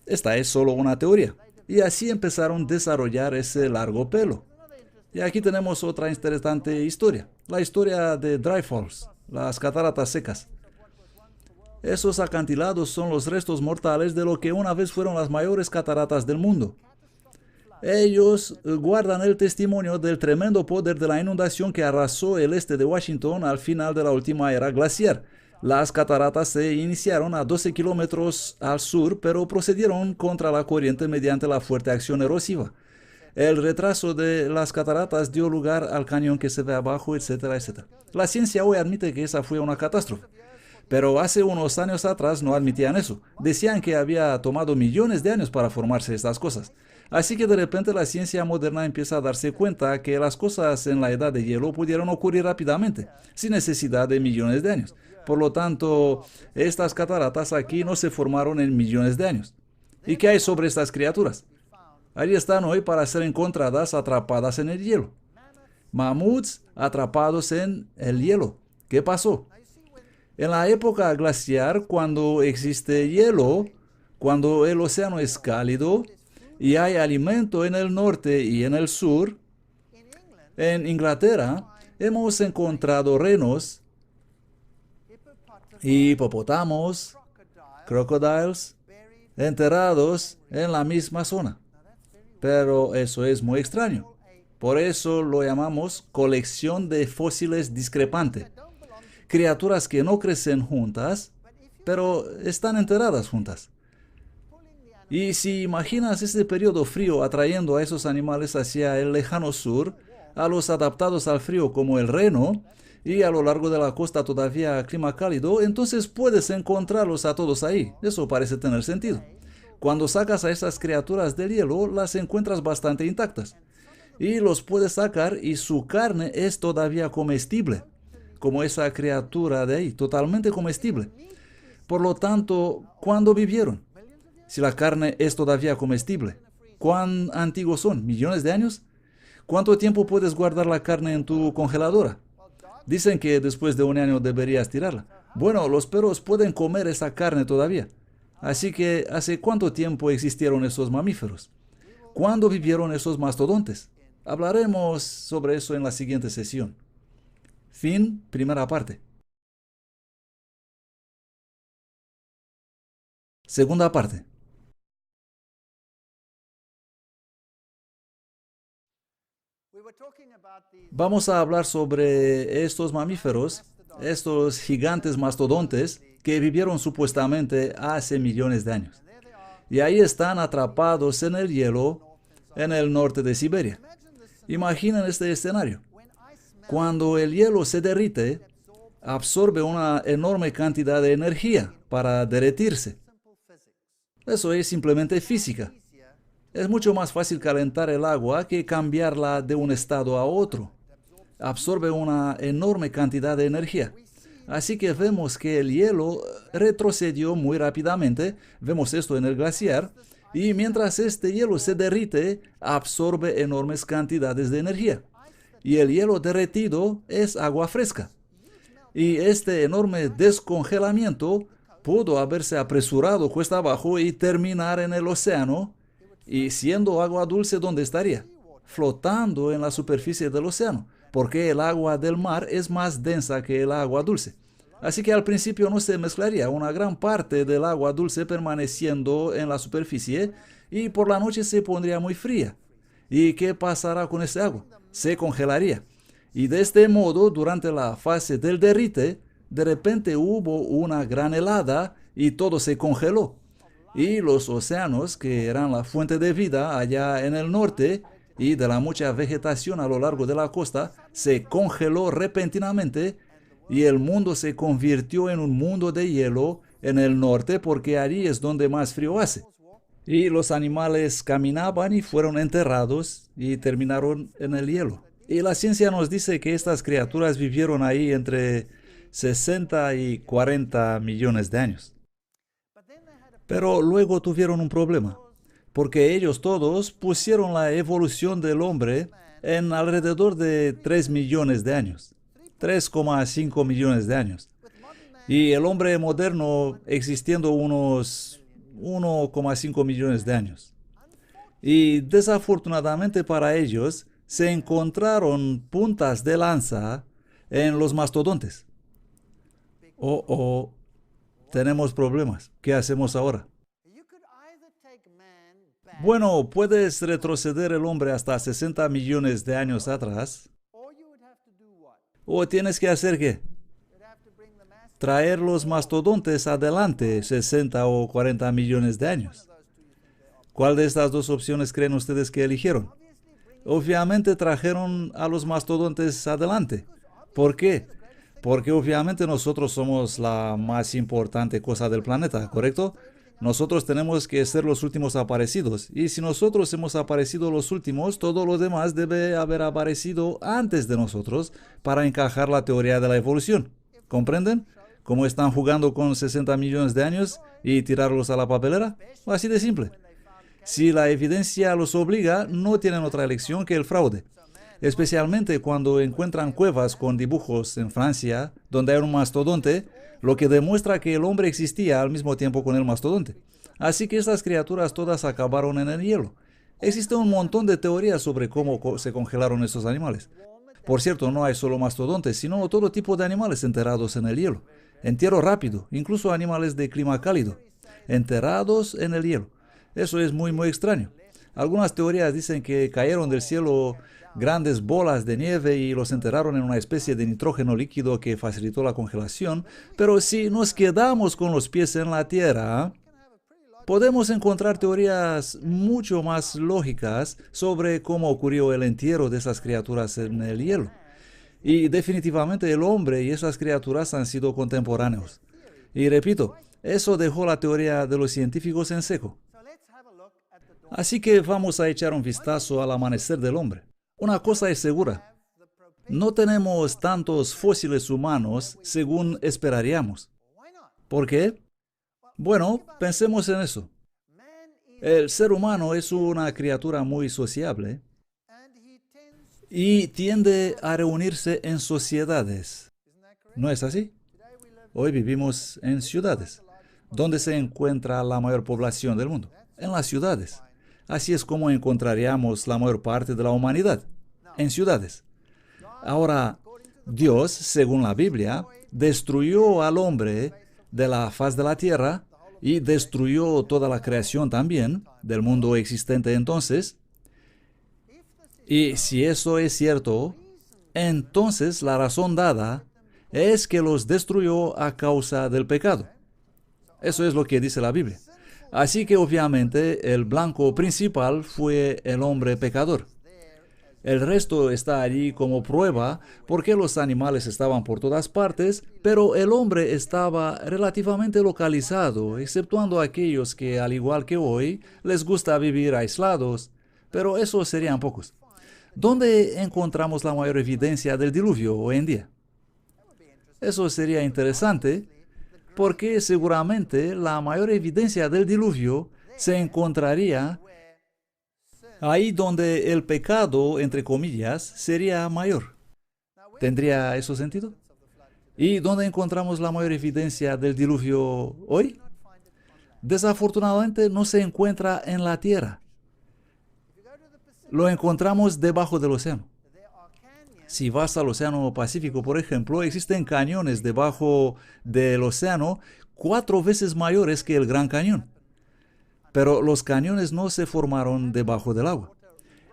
Esta es solo una teoría. Y así empezaron a desarrollar ese largo pelo. Y aquí tenemos otra interesante historia. La historia de Dry Falls, las cataratas secas. Esos acantilados son los restos mortales de lo que una vez fueron las mayores cataratas del mundo. Ellos guardan el testimonio del tremendo poder de la inundación que arrasó el este de Washington al final de la última era glaciar. Las cataratas se iniciaron a 12 kilómetros al sur, pero procedieron contra la corriente mediante la fuerte acción erosiva. El retraso de las cataratas dio lugar al cañón que se ve abajo, etcétera, etcétera. La ciencia hoy admite que esa fue una catástrofe. Pero hace unos años atrás no admitían eso. Decían que había tomado millones de años para formarse estas cosas. Así que de repente la ciencia moderna empieza a darse cuenta que las cosas en la edad de hielo pudieron ocurrir rápidamente, sin necesidad de millones de años. Por lo tanto, estas cataratas aquí no se formaron en millones de años. ¿Y qué hay sobre estas criaturas? Allí están hoy para ser encontradas atrapadas en el hielo. Mamuts atrapados en el hielo. ¿Qué pasó? En la época glaciar, cuando existe hielo, cuando el océano es cálido y hay alimento en el norte y en el sur, en Inglaterra hemos encontrado renos, hipopótamos, crocodiles, enterrados en la misma zona. Pero eso es muy extraño. Por eso lo llamamos colección de fósiles discrepante. Criaturas que no crecen juntas, pero están enterradas juntas. Y si imaginas este periodo frío atrayendo a esos animales hacia el lejano sur, a los adaptados al frío como el reno, y a lo largo de la costa todavía clima cálido, entonces puedes encontrarlos a todos ahí. Eso parece tener sentido. Cuando sacas a esas criaturas del hielo, las encuentras bastante intactas. Y los puedes sacar y su carne es todavía comestible, como esa criatura de ahí, totalmente comestible. Por lo tanto, ¿cuándo vivieron? Si la carne es todavía comestible, ¿cuán antiguos son? ¿Millones de años? ¿Cuánto tiempo puedes guardar la carne en tu congeladora? Dicen que después de un año deberías tirarla. Bueno, los perros pueden comer esa carne todavía. Así que, ¿hace cuánto tiempo existieron esos mamíferos? ¿Cuándo vivieron esos mastodontes? Hablaremos sobre eso en la siguiente sesión. Fin, primera parte. Segunda parte. Vamos a hablar sobre estos mamíferos, estos gigantes mastodontes que vivieron supuestamente hace millones de años. Y ahí están atrapados en el hielo en el norte de Siberia. Imaginen este escenario. Cuando el hielo se derrite, absorbe una enorme cantidad de energía para derretirse. Eso es simplemente física. Es mucho más fácil calentar el agua que cambiarla de un estado a otro. Absorbe una enorme cantidad de energía. Así que vemos que el hielo retrocedió muy rápidamente, vemos esto en el glaciar, y mientras este hielo se derrite, absorbe enormes cantidades de energía. Y el hielo derretido es agua fresca. Y este enorme descongelamiento pudo haberse apresurado cuesta abajo y terminar en el océano, y siendo agua dulce, ¿dónde estaría? Flotando en la superficie del océano, porque el agua del mar es más densa que el agua dulce. Así que al principio no se mezclaría, una gran parte del agua dulce permaneciendo en la superficie, y por la noche se pondría muy fría. ¿Y qué pasará con ese agua? Se congelaría. Y de este modo, durante la fase del derrite, de repente hubo una gran helada y todo se congeló. Y los océanos, que eran la fuente de vida allá en el norte y de la mucha vegetación a lo largo de la costa, se congeló repentinamente, y el mundo se convirtió en un mundo de hielo en el norte, porque allí es donde más frío hace. Y los animales caminaban y fueron enterrados y terminaron en el hielo. Y la ciencia nos dice que estas criaturas vivieron ahí entre 60 y 40 millones de años. Pero luego tuvieron un problema, porque ellos todos pusieron la evolución del hombre en alrededor de 3 millones de años, 3,5 millones de años. Y el hombre moderno existiendo unos 1,5 millones de años. Y desafortunadamente para ellos, se encontraron puntas de lanza en los mastodontes. Oh, tenemos problemas. ¿Qué hacemos ahora? Bueno, puedes retroceder el hombre hasta 60 millones de años atrás. ¿O tienes que hacer qué? Traer los mastodontes adelante 60 o 40 millones de años. ¿Cuál de estas dos opciones creen ustedes que eligieron? Obviamente trajeron a los mastodontes adelante. ¿Por qué? Porque obviamente nosotros somos la más importante cosa del planeta, ¿correcto? Nosotros tenemos que ser los últimos aparecidos. Y si nosotros hemos aparecido los últimos, todo lo demás debe haber aparecido antes de nosotros para encajar la teoría de la evolución. ¿Comprenden? ¿Cómo están jugando con 60 millones de años y tirarlos a la papelera? Así de simple. Si la evidencia los obliga, no tienen otra elección que el fraude. Especialmente cuando encuentran cuevas con dibujos en Francia, donde hay un mastodonte, lo que demuestra que el hombre existía al mismo tiempo con el mastodonte. Así que estas criaturas todas acabaron en el hielo. Existe un montón de teorías sobre cómo se congelaron estos animales. Por cierto, no hay solo mastodontes, sino todo tipo de animales enterrados en el hielo. Entierro rápido, incluso animales de clima cálido, enterrados en el hielo. Eso es muy extraño. Algunas teorías dicen que cayeron del cielo grandes bolas de nieve y los enterraron en una especie de nitrógeno líquido que facilitó la congelación, pero si nos quedamos con los pies en la tierra, podemos encontrar teorías mucho más lógicas sobre cómo ocurrió el entierro de esas criaturas en el hielo. Y definitivamente el hombre y esas criaturas han sido contemporáneos. Y repito, eso dejó la teoría de los científicos en seco. Así que vamos a echar un vistazo al amanecer del hombre. Una cosa es segura. No tenemos tantos fósiles humanos según esperaríamos. ¿Por qué? Bueno, pensemos en eso. El ser humano es una criatura muy sociable y tiende a reunirse en sociedades. ¿No es así? Hoy vivimos en ciudades. ¿Dónde se encuentra la mayor población del mundo? En las ciudades. Así es como encontraríamos la mayor parte de la humanidad, en ciudades. Ahora, Dios, según la Biblia, destruyó al hombre de la faz de la tierra y destruyó toda la creación también del mundo existente entonces. Y si eso es cierto, entonces la razón dada es que los destruyó a causa del pecado. Eso es lo que dice la Biblia. Así que obviamente el blanco principal fue el hombre pecador. El resto está allí como prueba porque los animales estaban por todas partes, pero el hombre estaba relativamente localizado, exceptuando aquellos que, al igual que hoy, les gusta vivir aislados, pero esos serían pocos. ¿Dónde encontramos la mayor evidencia del diluvio hoy en día? Eso sería interesante porque seguramente la mayor evidencia del diluvio se encontraría ahí donde el pecado, entre comillas, sería mayor. ¿Tendría eso sentido? ¿Y dónde encontramos la mayor evidencia del diluvio hoy? Desafortunadamente no se encuentra en la tierra. Lo encontramos debajo del océano. Si vas al Océano Pacífico, por ejemplo, existen cañones debajo del océano 4 veces mayores que el Gran Cañón. Pero los cañones no se formaron debajo del agua.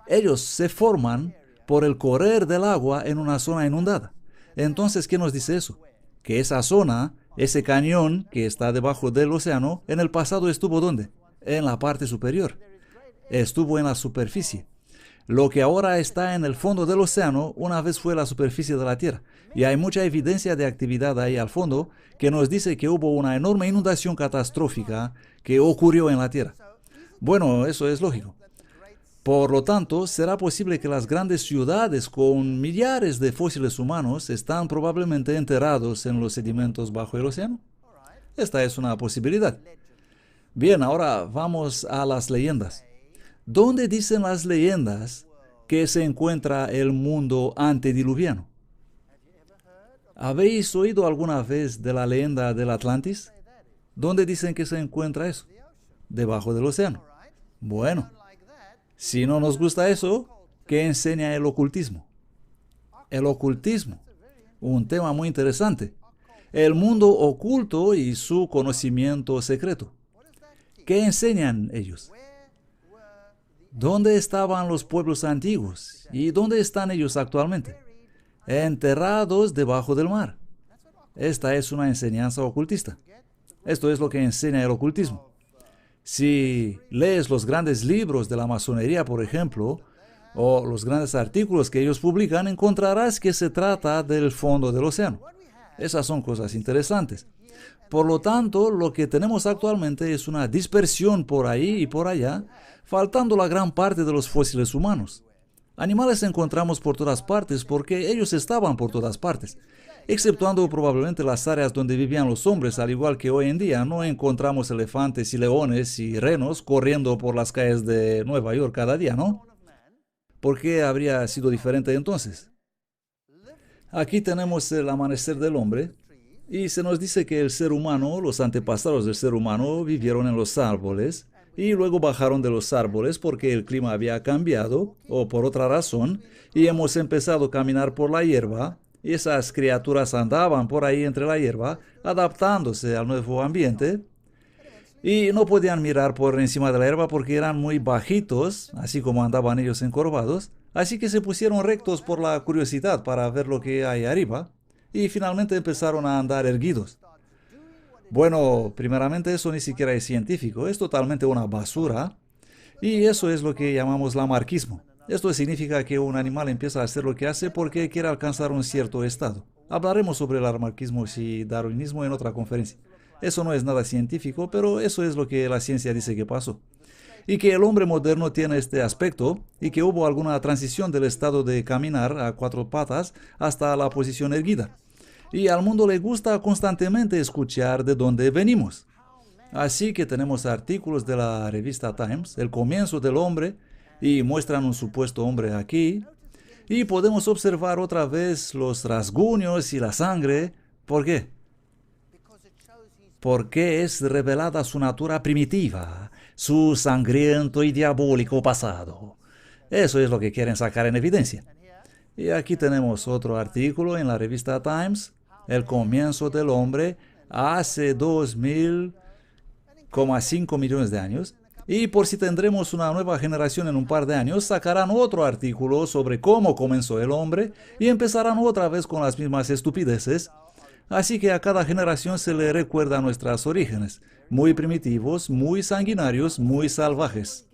Ellos se forman por el correr del agua en una zona inundada. Entonces, ¿qué nos dice eso? Que esa zona, ese cañón que está debajo del océano, en el pasado estuvo ¿dónde? En la parte superior. Estuvo en la superficie. Lo que ahora está en el fondo del océano una vez fue la superficie de la Tierra. Y hay mucha evidencia de actividad ahí al fondo que nos dice que hubo una enorme inundación catastrófica que ocurrió en la Tierra. Bueno, eso es lógico. Por lo tanto, será posible que las grandes ciudades con millares de fósiles humanos están probablemente enterrados en los sedimentos bajo el océano. Esta es una posibilidad. Bien, ahora vamos a las leyendas. ¿Dónde dicen las leyendas que se encuentra el mundo antediluviano? ¿Habéis oído alguna vez de la leyenda del Atlantis? ¿Dónde dicen que se encuentra eso? Debajo del océano. Bueno, si no nos gusta eso, ¿qué enseña el ocultismo? El ocultismo, un tema muy interesante. El mundo oculto y su conocimiento secreto. ¿Qué enseñan ellos? ¿Dónde estaban los pueblos antiguos? ¿Y dónde están ellos actualmente? Enterrados debajo del mar. Esta es una enseñanza ocultista. Esto es lo que enseña el ocultismo. Si lees los grandes libros de la masonería, por ejemplo, o los grandes artículos que ellos publican, encontrarás que se trata del fondo del océano. Esas son cosas interesantes. Por lo tanto, lo que tenemos actualmente es una dispersión por ahí y por allá, faltando la gran parte de los fósiles humanos. Animales encontramos por todas partes porque ellos estaban por todas partes. Exceptuando probablemente las áreas donde vivían los hombres, al igual que hoy en día no encontramos elefantes y leones y renos corriendo por las calles de Nueva York cada día, ¿no? ¿Por qué habría sido diferente entonces? Aquí tenemos el amanecer del hombre y se nos dice que el ser humano, los antepasados del ser humano, vivieron en los árboles y luego bajaron de los árboles porque el clima había cambiado o por otra razón y hemos empezado a caminar por la hierba. Y esas criaturas andaban por ahí entre la hierba, adaptándose al nuevo ambiente, y no podían mirar por encima de la hierba porque eran muy bajitos, así como andaban ellos encorvados, así que se pusieron rectos por la curiosidad para ver lo que hay arriba, y finalmente empezaron a andar erguidos. Bueno, primeramente eso ni siquiera es científico, es totalmente una basura, y eso es lo que llamamos lamarquismo. Esto significa que un animal empieza a hacer lo que hace porque quiere alcanzar un cierto estado. Hablaremos sobre el lamarquismo y darwinismo en otra conferencia. Eso no es nada científico, pero eso es lo que la ciencia dice que pasó. Y que el hombre moderno tiene este aspecto y que hubo alguna transición del estado de caminar a 4 patas hasta la posición erguida. Y al mundo le gusta constantemente escuchar de dónde venimos. Así que tenemos artículos de la revista Times, el comienzo del hombre, y muestran un supuesto hombre aquí, y podemos observar otra vez los rasguños y la sangre. ¿Por qué? Porque es revelada su natura primitiva, su sangriento y diabólico pasado. Eso es lo que quieren sacar en evidencia. Y aquí tenemos otro artículo en la revista Times, el comienzo del hombre hace 2.000,5 millones de años. Y por si tendremos una nueva generación en un par de años, sacarán otro artículo sobre cómo comenzó el hombre y empezarán otra vez con las mismas estupideces. Así que a cada generación se le recuerda nuestros orígenes, muy primitivos, muy sanguinarios, muy salvajes.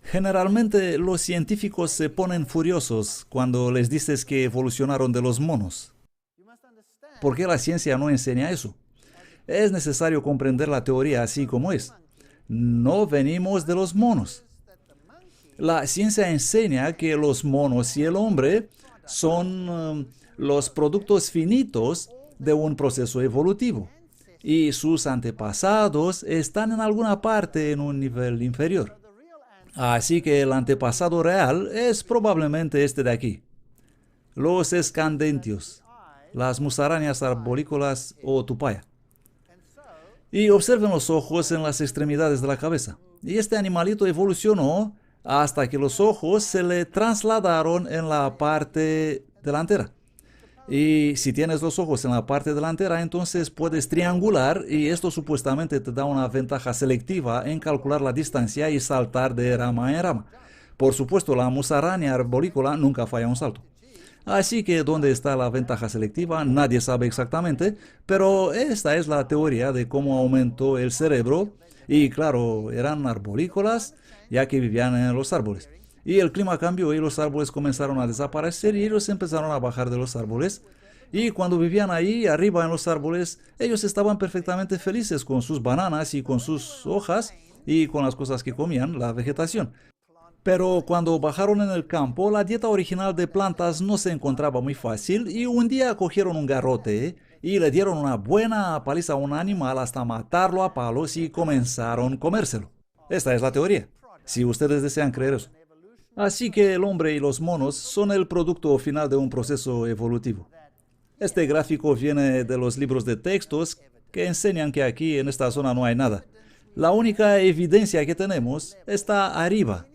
Generalmente los científicos se ponen furiosos cuando les dices que evolucionaron de los monos. ¿Por qué la ciencia no enseña eso? Es necesario comprender la teoría así como es. No venimos de los monos. La ciencia enseña que los monos y el hombre son los productos finitos de un proceso evolutivo y sus antepasados están en alguna parte en un nivel inferior. Así que el antepasado real es probablemente este de aquí. Los escandentios, las musarañas arborícolas o tupaya. Y observen los ojos en las extremidades de la cabeza. Y este animalito evolucionó hasta que los ojos se le trasladaron en la parte delantera. Y si tienes los ojos en la parte delantera, entonces puedes triangular y esto supuestamente te da una ventaja selectiva en calcular la distancia y saltar de rama en rama. Por supuesto, la musaraña arborícola nunca falla un salto. Así que dónde está la ventaja selectiva nadie sabe exactamente, pero esta es la teoría de cómo aumentó el cerebro y claro, eran arborícolas ya que vivían en los árboles. Y el clima cambió y los árboles comenzaron a desaparecer y ellos empezaron a bajar de los árboles. Y cuando vivían ahí arriba en los árboles, ellos estaban perfectamente felices con sus bananas y con sus hojas y con las cosas que comían, la vegetación. Pero cuando bajaron en el campo, la dieta original de plantas no se encontraba muy fácil y un día cogieron un garrote y le dieron una buena paliza a un animal hasta matarlo a palos y comenzaron a comérselo. Esta es la teoría, si ustedes desean creer eso. Así que el hombre y los monos son el producto final de un proceso evolutivo. Este gráfico viene de los libros de textos que enseñan que aquí en esta zona no hay nada. La única evidencia que tenemos está arriba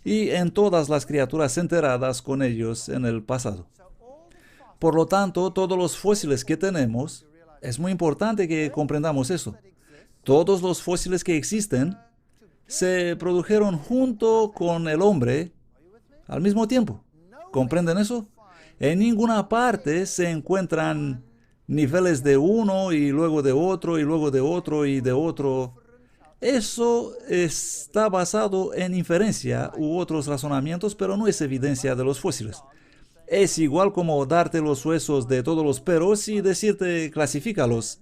y en todas las criaturas enterradas con ellos en el pasado. Por lo tanto, todos los fósiles que tenemos, es muy importante que comprendamos eso. Todos los fósiles que existen se produjeron junto con el hombre al mismo tiempo. ¿Comprenden eso? En ninguna parte se encuentran niveles de uno y luego de otro y luego de otro y de otro. Eso está basado en inferencia u otros razonamientos, pero no es evidencia de los fósiles. Es igual como darte los huesos de todos los perros y decirte clasifícalos.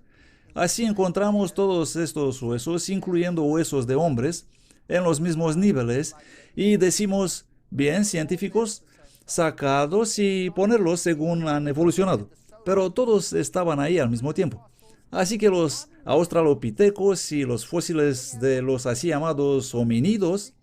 Así encontramos todos estos huesos, incluyendo huesos de hombres, en los mismos niveles y decimos, bien, científicos, sacarlos y ponerlos según han evolucionado. Pero todos estaban ahí al mismo tiempo. Así que los australopitecos y los fósiles de los así llamados homínidos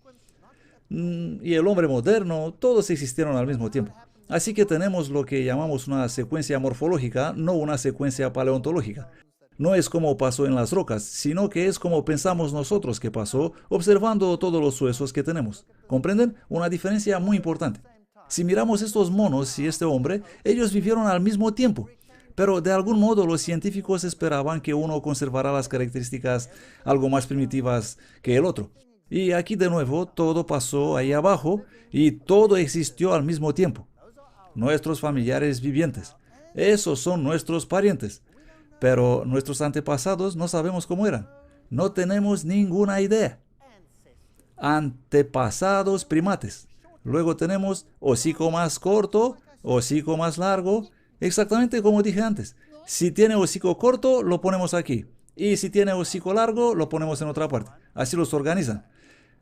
y el hombre moderno, todos existieron al mismo tiempo. Así que tenemos lo que llamamos una secuencia morfológica, no una secuencia paleontológica. No es como pasó en las rocas, sino que es como pensamos nosotros que pasó, observando todos los huesos que tenemos. ¿Comprenden? Una diferencia muy importante. Si miramos estos monos y este hombre, ellos vivieron al mismo tiempo. Pero de algún modo los científicos esperaban que uno conservara las características algo más primitivas que el otro. Y aquí de nuevo todo pasó ahí abajo y todo existió al mismo tiempo. Nuestros familiares vivientes. Esos son nuestros parientes. Pero nuestros antepasados no sabemos cómo eran. No tenemos ninguna idea. Antepasados primates. Luego tenemos hocico más corto, hocico más largo. Exactamente como dije antes. Si tiene hocico corto, lo ponemos aquí. Y si tiene hocico largo, lo ponemos en otra parte. Así los organizan.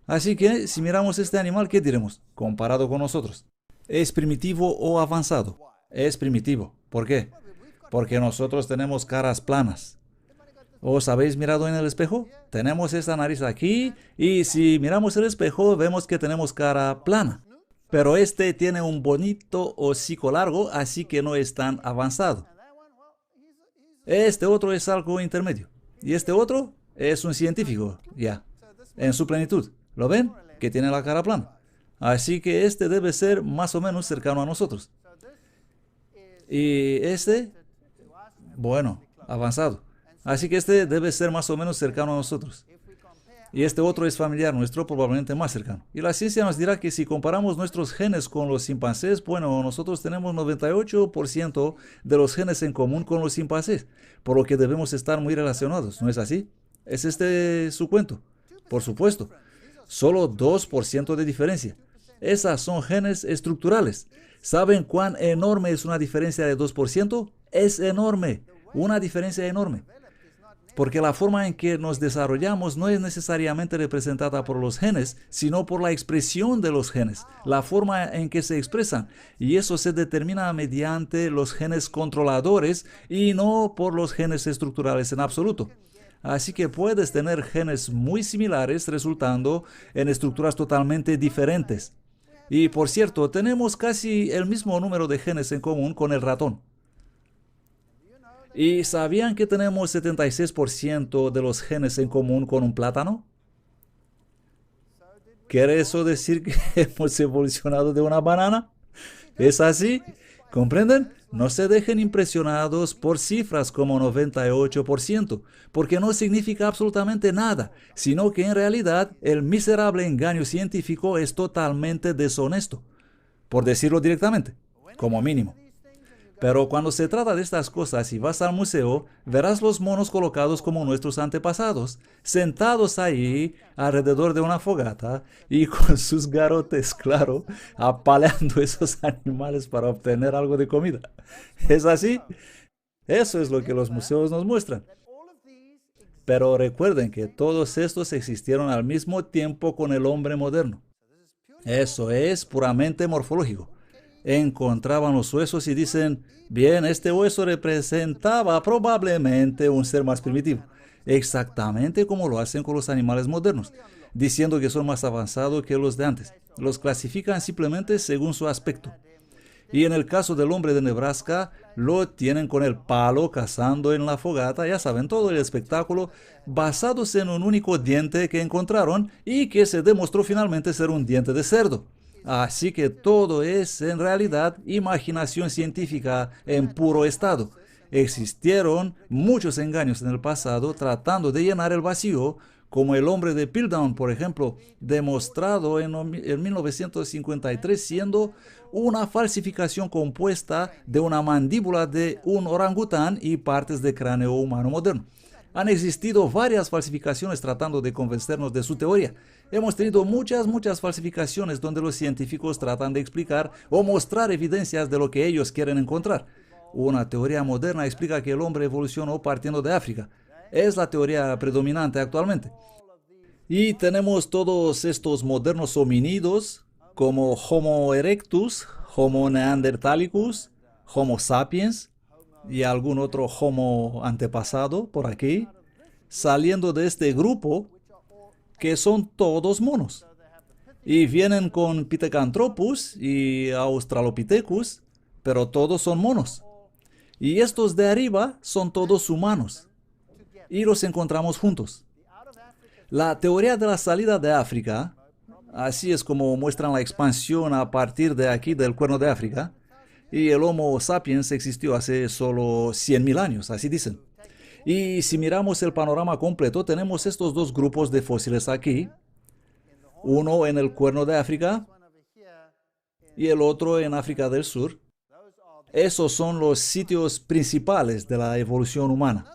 Así que, si miramos este animal, ¿qué diremos? Comparado con nosotros. ¿Es primitivo o avanzado? Es primitivo. ¿Por qué? Porque nosotros tenemos caras planas. ¿Os habéis mirado en el espejo? Tenemos esta nariz aquí y si miramos el espejo vemos que tenemos cara plana. Pero este tiene un bonito hocico largo, así que no es tan avanzado. Este otro es algo intermedio. Y este otro es un científico, ya, en su plenitud. ¿Lo ven? Que tiene la cara plana. Así que este debe ser más o menos cercano a nosotros. Y este, bueno, avanzado. Así que este debe ser más o menos cercano a nosotros. Y este otro es familiar nuestro, probablemente más cercano. Y la ciencia nos dirá que si comparamos nuestros genes con los chimpancés, bueno, nosotros tenemos 98% de los genes en común con los chimpancés, por lo que debemos estar muy relacionados, ¿no es así? ¿Es este su cuento? Por supuesto. Solo 2% de diferencia. Esas son genes estructurales. ¿Saben cuán enorme es una diferencia de 2%? Es enorme, una diferencia enorme. Porque la forma en que nos desarrollamos no es necesariamente representada por los genes, sino por la expresión de los genes, la forma en que se expresan. Y eso se determina mediante los genes controladores y no por los genes estructurales en absoluto. Así que puedes tener genes muy similares resultando en estructuras totalmente diferentes. Y por cierto, tenemos casi el mismo número de genes en común con el ratón. ¿Y sabían que tenemos 76% de los genes en común con un plátano? ¿Quiere eso decir que hemos evolucionado de una banana? ¿Es así? ¿Comprenden? No se dejen impresionados por cifras como 98%, porque no significa absolutamente nada, sino que en realidad el miserable engaño científico es totalmente deshonesto, por decirlo directamente, como mínimo. Pero cuando se trata de estas cosas y vas al museo, verás los monos colocados como nuestros antepasados, sentados ahí alrededor de una fogata y con sus garrotes, claro, apaleando esos animales para obtener algo de comida. ¿Es así? Eso es lo que los museos nos muestran. Pero recuerden que todos estos existieron al mismo tiempo con el hombre moderno. Eso es puramente morfológico. Encontraban los huesos y dicen, bien, este hueso representaba probablemente un ser más primitivo, exactamente como lo hacen con los animales modernos, diciendo que son más avanzados que los de antes. Los clasifican simplemente según su aspecto. Y en el caso del hombre de Nebraska, lo tienen con el palo cazando en la fogata, ya saben, todo el espectáculo, basados en un único diente que encontraron y que se demostró finalmente ser un diente de cerdo. Así que todo es en realidad imaginación científica en puro estado. Existieron muchos engaños en el pasado tratando de llenar el vacío, como el hombre de Piltdown, por ejemplo, demostrado en 1953 siendo una falsificación compuesta de una mandíbula de un orangután y partes de cráneo humano moderno. Han existido varias falsificaciones tratando de convencernos de su teoría. Hemos tenido muchas falsificaciones donde los científicos tratan de explicar o mostrar evidencias de lo que ellos quieren encontrar. Una teoría moderna explica que el hombre evolucionó partiendo de África. Es la teoría predominante actualmente. Y tenemos todos estos modernos homínidos como Homo erectus, Homo neanderthalicus, Homo sapiens y algún otro Homo antepasado por aquí, saliendo de este grupo que son todos monos. Y vienen con Pithecanthropus y Australopithecus, pero todos son monos. Y estos de arriba son todos humanos. Y los encontramos juntos. La teoría de la salida de África, así es como muestran la expansión a partir de aquí del Cuerno de África, y el Homo sapiens existió hace solo 100.000 años, así dicen. Y si miramos el panorama completo, tenemos estos dos grupos de fósiles aquí, uno en el Cuerno de África y el otro en África del Sur. Esos son los sitios principales de la evolución humana.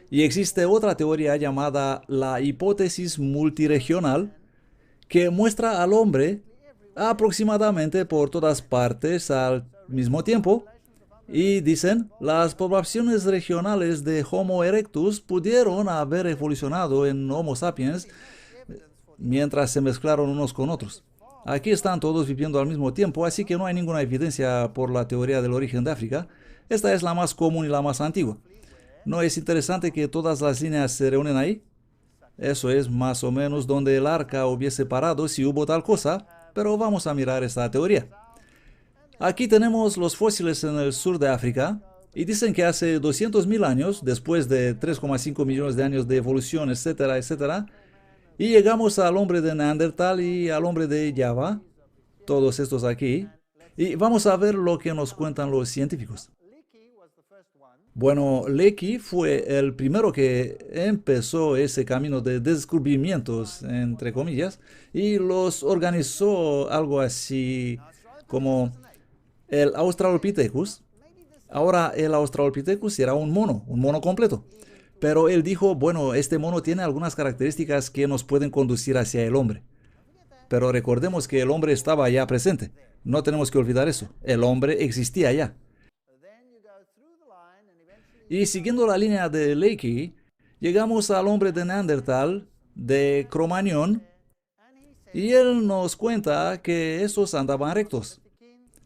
Y existe otra teoría llamada la hipótesis multiregional que muestra al hombre aproximadamente por todas partes al mismo tiempo. Y dicen, las poblaciones regionales de Homo erectus pudieron haber evolucionado en Homo sapiens mientras se mezclaron unos con otros. Aquí están todos viviendo al mismo tiempo, así que no hay ninguna evidencia por la teoría del origen de África. Esta es la más común y la más antigua. ¿No es interesante que todas las líneas se reúnen ahí? Eso es más o menos donde el arca hubiese parado si hubo tal cosa, pero vamos a mirar esta teoría. Aquí tenemos los fósiles en el sur de África, y dicen que hace 200.000 años, después de 3,5 millones de años de evolución, etcétera, etcétera, y llegamos al hombre de Neandertal y al hombre de Java, todos estos aquí, y vamos a ver lo que nos cuentan los científicos. Bueno, Leakey fue el primero que empezó ese camino de descubrimientos, entre comillas, y los organizó algo así como el Australopithecus. Ahora el Australopithecus era un mono completo. Pero él dijo, bueno, este mono tiene algunas características que nos pueden conducir hacia el hombre. Pero recordemos que el hombre estaba ya presente. No tenemos que olvidar eso. El hombre existía ya. Y siguiendo la línea de Leakey, llegamos al hombre de Neandertal, de Cro-Magnon, y él nos cuenta que estos andaban rectos.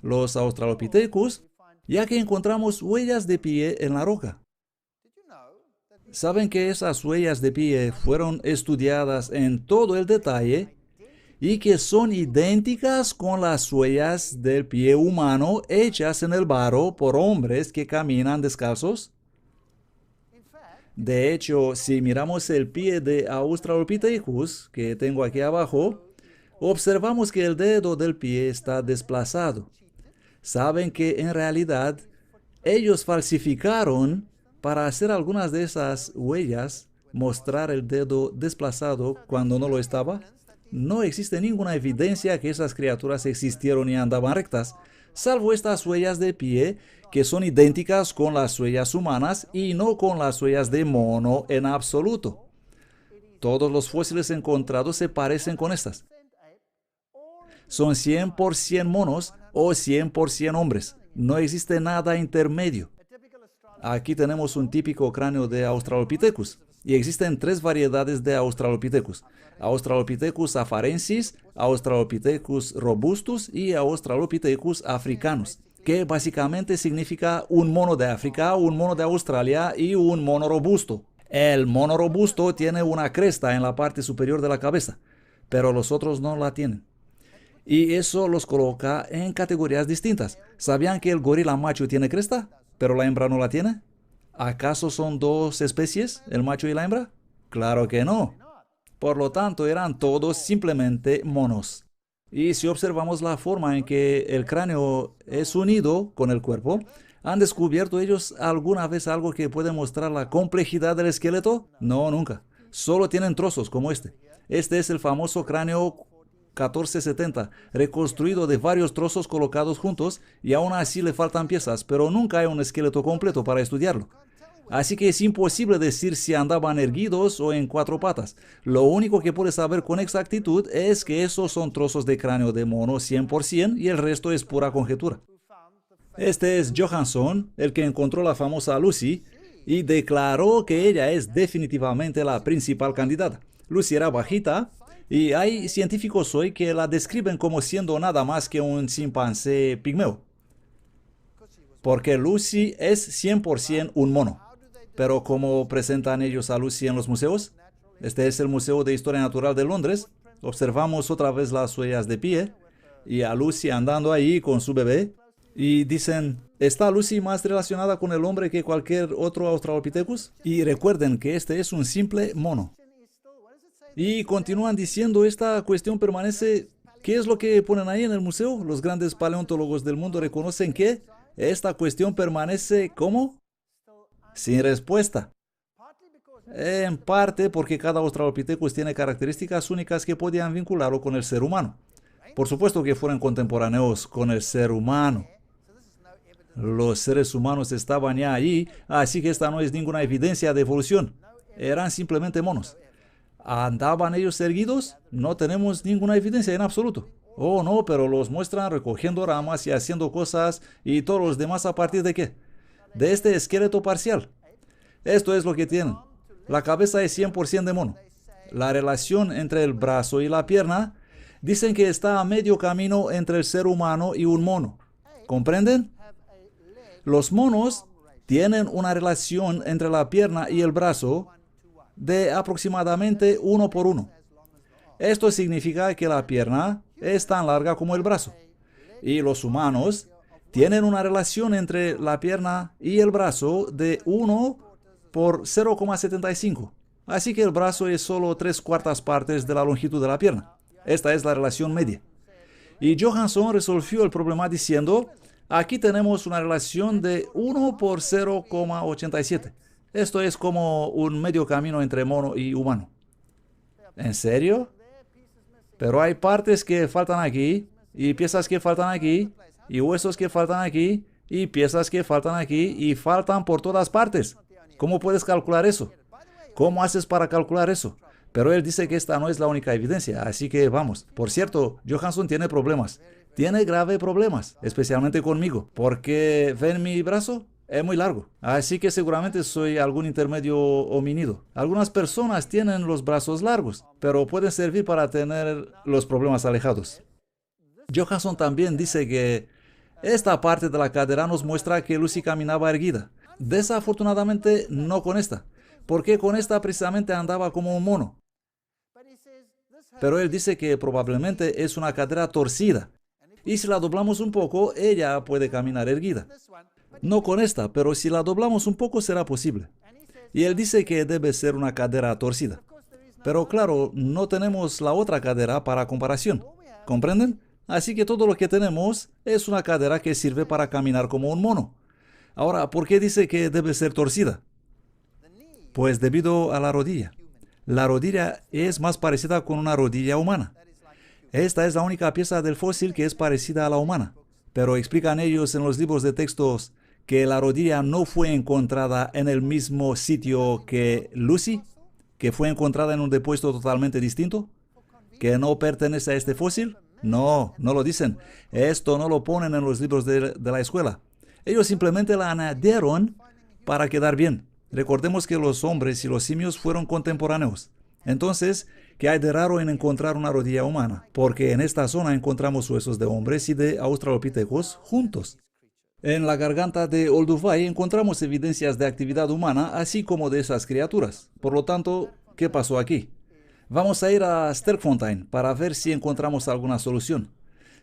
Los Australopithecus, ya que encontramos huellas de pie en la roca. ¿Saben que esas huellas de pie fueron estudiadas en todo el detalle y que son idénticas con las huellas del pie humano hechas en el barro por hombres que caminan descalzos? De hecho, si miramos el pie de Australopithecus, que tengo aquí abajo, observamos que el dedo del pie está desplazado. Saben que en realidad ellos falsificaron para hacer algunas de esas huellas, mostrar el dedo desplazado cuando no lo estaba. No existe ninguna evidencia que esas criaturas existieron y andaban rectas, salvo estas huellas de pie que son idénticas con las huellas humanas y no con las huellas de mono en absoluto. Todos los fósiles encontrados se parecen con estas. Son 100% monos o 100% hombres. No existe nada intermedio. Aquí tenemos un típico cráneo de Australopithecus. Y existen 3 variedades de Australopithecus. Australopithecus afarensis, Australopithecus robustus y Australopithecus africanus, que básicamente significa un mono de África, un mono de Australia y un mono robusto. El mono robusto tiene una cresta en la parte superior de la cabeza, pero los otros no la tienen. Y eso los coloca en categorías distintas. ¿Sabían que el gorila macho tiene cresta, pero la hembra no la tiene? ¿Acaso son 2 especies, el macho y la hembra? Claro que no. Por lo tanto, eran todos simplemente monos. Y si observamos la forma en que el cráneo es unido con el cuerpo, ¿han descubierto ellos alguna vez algo que puede mostrar la complejidad del esqueleto? No, nunca. Solo tienen trozos como este. Este es el famoso cráneo 1470, reconstruido de varios trozos colocados juntos, y aún así le faltan piezas, pero nunca hay un esqueleto completo para estudiarlo. Así que es imposible decir si andaban erguidos o en 4 patas. Lo único que puedes saber con exactitud es que esos son trozos de cráneo de mono 100% y el resto es pura conjetura. Este es Johansson, el que encontró la famosa Lucy, y declaró que ella es definitivamente la principal candidata. Lucy era bajita, y hay científicos hoy que la describen como siendo nada más que un chimpancé pigmeo. Porque Lucy es 100% un mono. Pero ¿cómo presentan ellos a Lucy en los museos? Este es el Museo de Historia Natural de Londres. Observamos otra vez las huellas de pie y a Lucy andando ahí con su bebé. Y dicen, ¿está Lucy más relacionada con el hombre que cualquier otro Australopithecus? Y recuerden que este es un simple mono. Y continúan diciendo, esta cuestión permanece. ¿Qué es lo que ponen ahí en el museo? Los grandes paleontólogos del mundo reconocen que esta cuestión permanece, ¿cómo? Sin respuesta. En parte porque cada Australopithecus tiene características únicas que podían vincularlo con el ser humano. Por supuesto que fueron contemporáneos con el ser humano. Los seres humanos estaban ya allí, así que esta no es ninguna evidencia de evolución. Eran simplemente monos. ¿Andaban ellos erguidos? No tenemos ninguna evidencia en absoluto. Oh, no, pero los muestran recogiendo ramas y haciendo cosas, y todos los demás ¿a partir de qué? De este esqueleto parcial. Esto es lo que tienen. La cabeza es 100% de mono. La relación entre el brazo y la pierna dicen que está a medio camino entre el ser humano y un mono. ¿Comprenden? Los monos tienen una relación entre la pierna y el brazo de aproximadamente 1:1. Esto significa que la pierna es tan larga como el brazo. Y los humanos tienen una relación entre la pierna y el brazo de 1:0,75. Así que el brazo es solo 3/4 partes de la longitud de la pierna. Esta es la relación media. Y Johansson resolvió el problema diciendo, aquí tenemos una relación de 1:0,87. Esto es como un medio camino entre mono y humano. ¿En serio? Pero hay partes que faltan aquí, y piezas que faltan aquí, y huesos que faltan aquí, y piezas que faltan aquí, y faltan por todas partes. ¿Cómo puedes calcular eso? ¿Cómo haces para calcular eso? Pero él dice que esta no es la única evidencia, así que vamos. Por cierto, Johansson tiene problemas. Tiene graves problemas, especialmente conmigo, porque ven mi brazo, es muy largo. Así que seguramente soy algún intermedio homínido. Algunas personas tienen los brazos largos, pero pueden servir para tener los problemas alejados. Johansson también dice que esta parte de la cadera nos muestra que Lucy caminaba erguida. Desafortunadamente no con esta, porque con esta precisamente andaba como un mono. Pero él dice que probablemente es una cadera torcida. Y si la doblamos un poco, ella puede caminar erguida. No con esta, pero si la doblamos un poco será posible. Y él dice que debe ser una cadera torcida. Pero claro, no tenemos la otra cadera para comparación. ¿Comprenden? Así que todo lo que tenemos es una cadera que sirve para caminar como un mono. Ahora, ¿por qué dice que debe ser torcida? Pues debido a la rodilla. La rodilla es más parecida con una rodilla humana. Esta es la única pieza del fósil que es parecida a la humana. Pero explican ellos en los libros de textos que la rodilla no fue encontrada en el mismo sitio que Lucy, que fue encontrada en un depósito totalmente distinto, que no pertenece a este fósil. No, no lo dicen. Esto no lo ponen en los libros de la escuela. Ellos simplemente la añadieron para quedar bien. Recordemos que los hombres y los simios fueron contemporáneos. Entonces, ¿qué hay de raro en encontrar una rodilla humana? Porque en esta zona encontramos huesos de hombres y de australopithecus juntos. En la garganta de Olduvai encontramos evidencias de actividad humana, así como de esas criaturas. Por lo tanto, ¿qué pasó aquí? Vamos a ir a Sterkfontein para ver si encontramos alguna solución.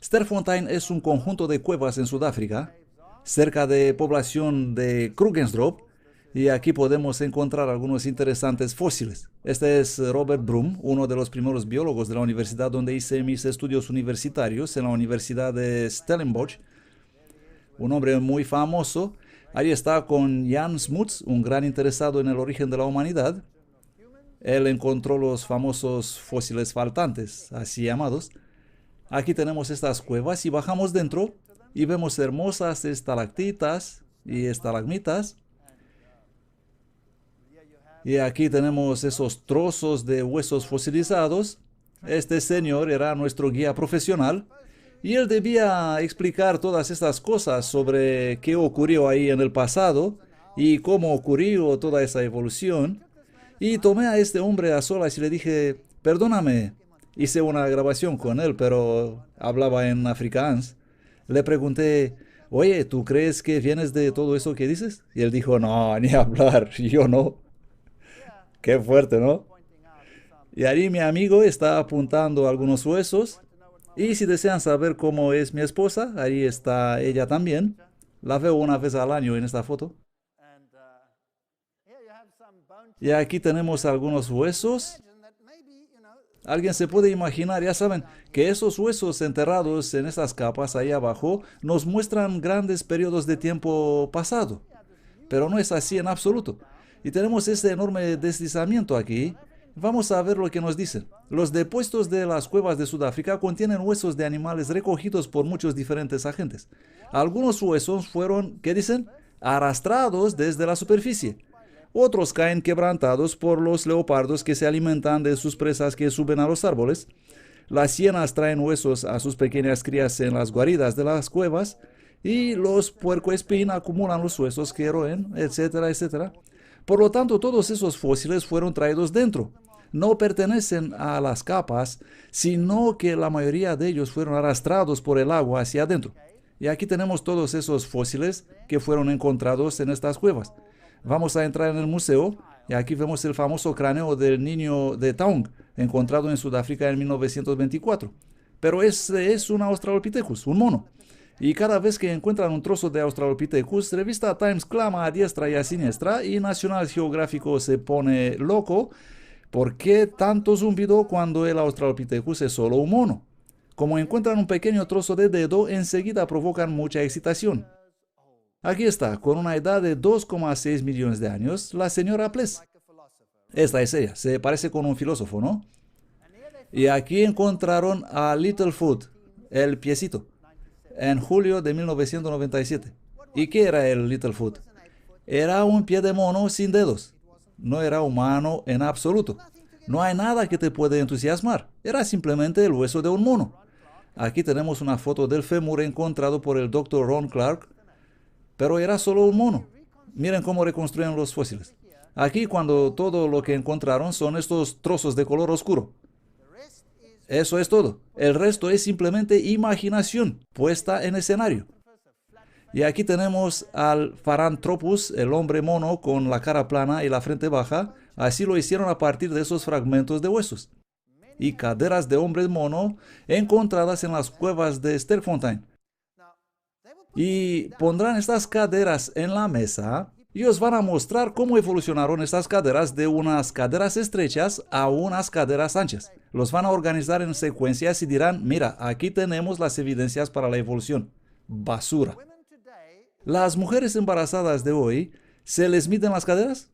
Sterkfontein es un conjunto de cuevas en Sudáfrica, cerca de población de Krugersdorp, y aquí podemos encontrar algunos interesantes fósiles. Este es Robert Broom, uno de los primeros biólogos de la universidad donde hice mis estudios universitarios, en la Universidad de Stellenbosch. Un hombre muy famoso. Ahí está con Jan Smuts, un gran interesado en el origen de la humanidad. Él encontró los famosos fósiles faltantes, así llamados. Aquí tenemos estas cuevas y bajamos dentro y vemos hermosas estalactitas y estalagmitas. Y aquí tenemos esos trozos de huesos fosilizados. Este señor era nuestro guía profesional y él debía explicar todas estas cosas sobre qué ocurrió ahí en el pasado y cómo ocurrió toda esa evolución. Y tomé a este hombre a solas y le dije, perdóname, hice una grabación con él, pero hablaba en afrikaans. Le pregunté, oye, ¿tú crees que vienes de todo eso que dices? Y él dijo, no, ni hablar, yo no. Qué fuerte, ¿no? Y ahí mi amigo está apuntando algunos huesos. Y si desean saber cómo es mi esposa, ahí está ella también. La veo una vez al año en esta foto. Y aquí tenemos algunos huesos. Alguien se puede imaginar, ya saben, que esos huesos enterrados en estas capas ahí abajo nos muestran grandes periodos de tiempo pasado. Pero no es así en absoluto. Y tenemos este enorme deslizamiento aquí. Vamos a ver lo que nos dicen. Los depósitos de las cuevas de Sudáfrica contienen huesos de animales recogidos por muchos diferentes agentes. Algunos huesos fueron, ¿qué dicen? Arrastrados desde la superficie. Otros caen quebrantados por los leopardos que se alimentan de sus presas que suben a los árboles. Las hienas traen huesos a sus pequeñas crías en las guaridas de las cuevas. Y los puercoespín acumulan los huesos que roen, etcétera, etcétera. Por lo tanto, todos esos fósiles fueron traídos dentro. No pertenecen a las capas, sino que la mayoría de ellos fueron arrastrados por el agua hacia adentro. Y aquí tenemos todos esos fósiles que fueron encontrados en estas cuevas. Vamos a entrar en el museo y aquí vemos el famoso cráneo del niño de Taung, encontrado en Sudáfrica en 1924. Pero ese es un Australopithecus, un mono. Y cada vez que encuentran un trozo de Australopithecus, revista Times clama a diestra y a siniestra y National Geographic se pone loco. ¿Por qué tanto zumbido cuando el Australopithecus es solo un mono? Como encuentran un pequeño trozo de dedo, enseguida provocan mucha excitación. Aquí está, con una edad de 2,6 millones de años, la señora Pless. Esta es ella, se parece con un filósofo, ¿no? Y aquí encontraron a Littlefoot, el piecito, en julio de 1997. ¿Y qué era el Littlefoot? Era un pie de mono sin dedos. No era humano en absoluto. No hay nada que te puede entusiasmar. Era simplemente el hueso de un mono. Aquí tenemos una foto del fémur encontrado por el Dr. Ron Clark, pero era solo un mono. Miren cómo reconstruyen los fósiles. Aquí cuando todo lo que encontraron son estos trozos de color oscuro. Eso es todo. El resto es simplemente imaginación puesta en escenario. Y aquí tenemos al Paranthropus, el hombre mono con la cara plana y la frente baja. Así lo hicieron a partir de esos fragmentos de huesos. Y caderas de hombre mono encontradas en las cuevas de Sterkfontein. Y pondrán estas caderas en la mesa y os van a mostrar cómo evolucionaron estas caderas de unas caderas estrechas a unas caderas anchas. Los van a organizar en secuencias y dirán, mira, aquí tenemos las evidencias para la evolución. Basura. Las mujeres embarazadas de hoy, ¿se les miden las caderas?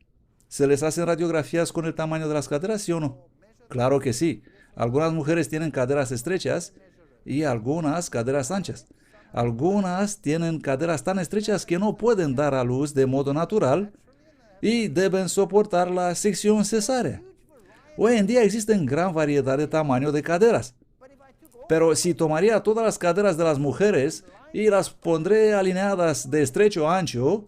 ¿Se les hacen radiografías con el tamaño de las caderas, sí o no? Claro que sí. Algunas mujeres tienen caderas estrechas y algunas caderas anchas. Algunas tienen caderas tan estrechas que no pueden dar a luz de modo natural y deben soportar la sección cesárea. Hoy en día existen gran variedad de tamaño de caderas. Pero si tomaría todas las caderas de las mujeres y las pondré alineadas de estrecho a ancho,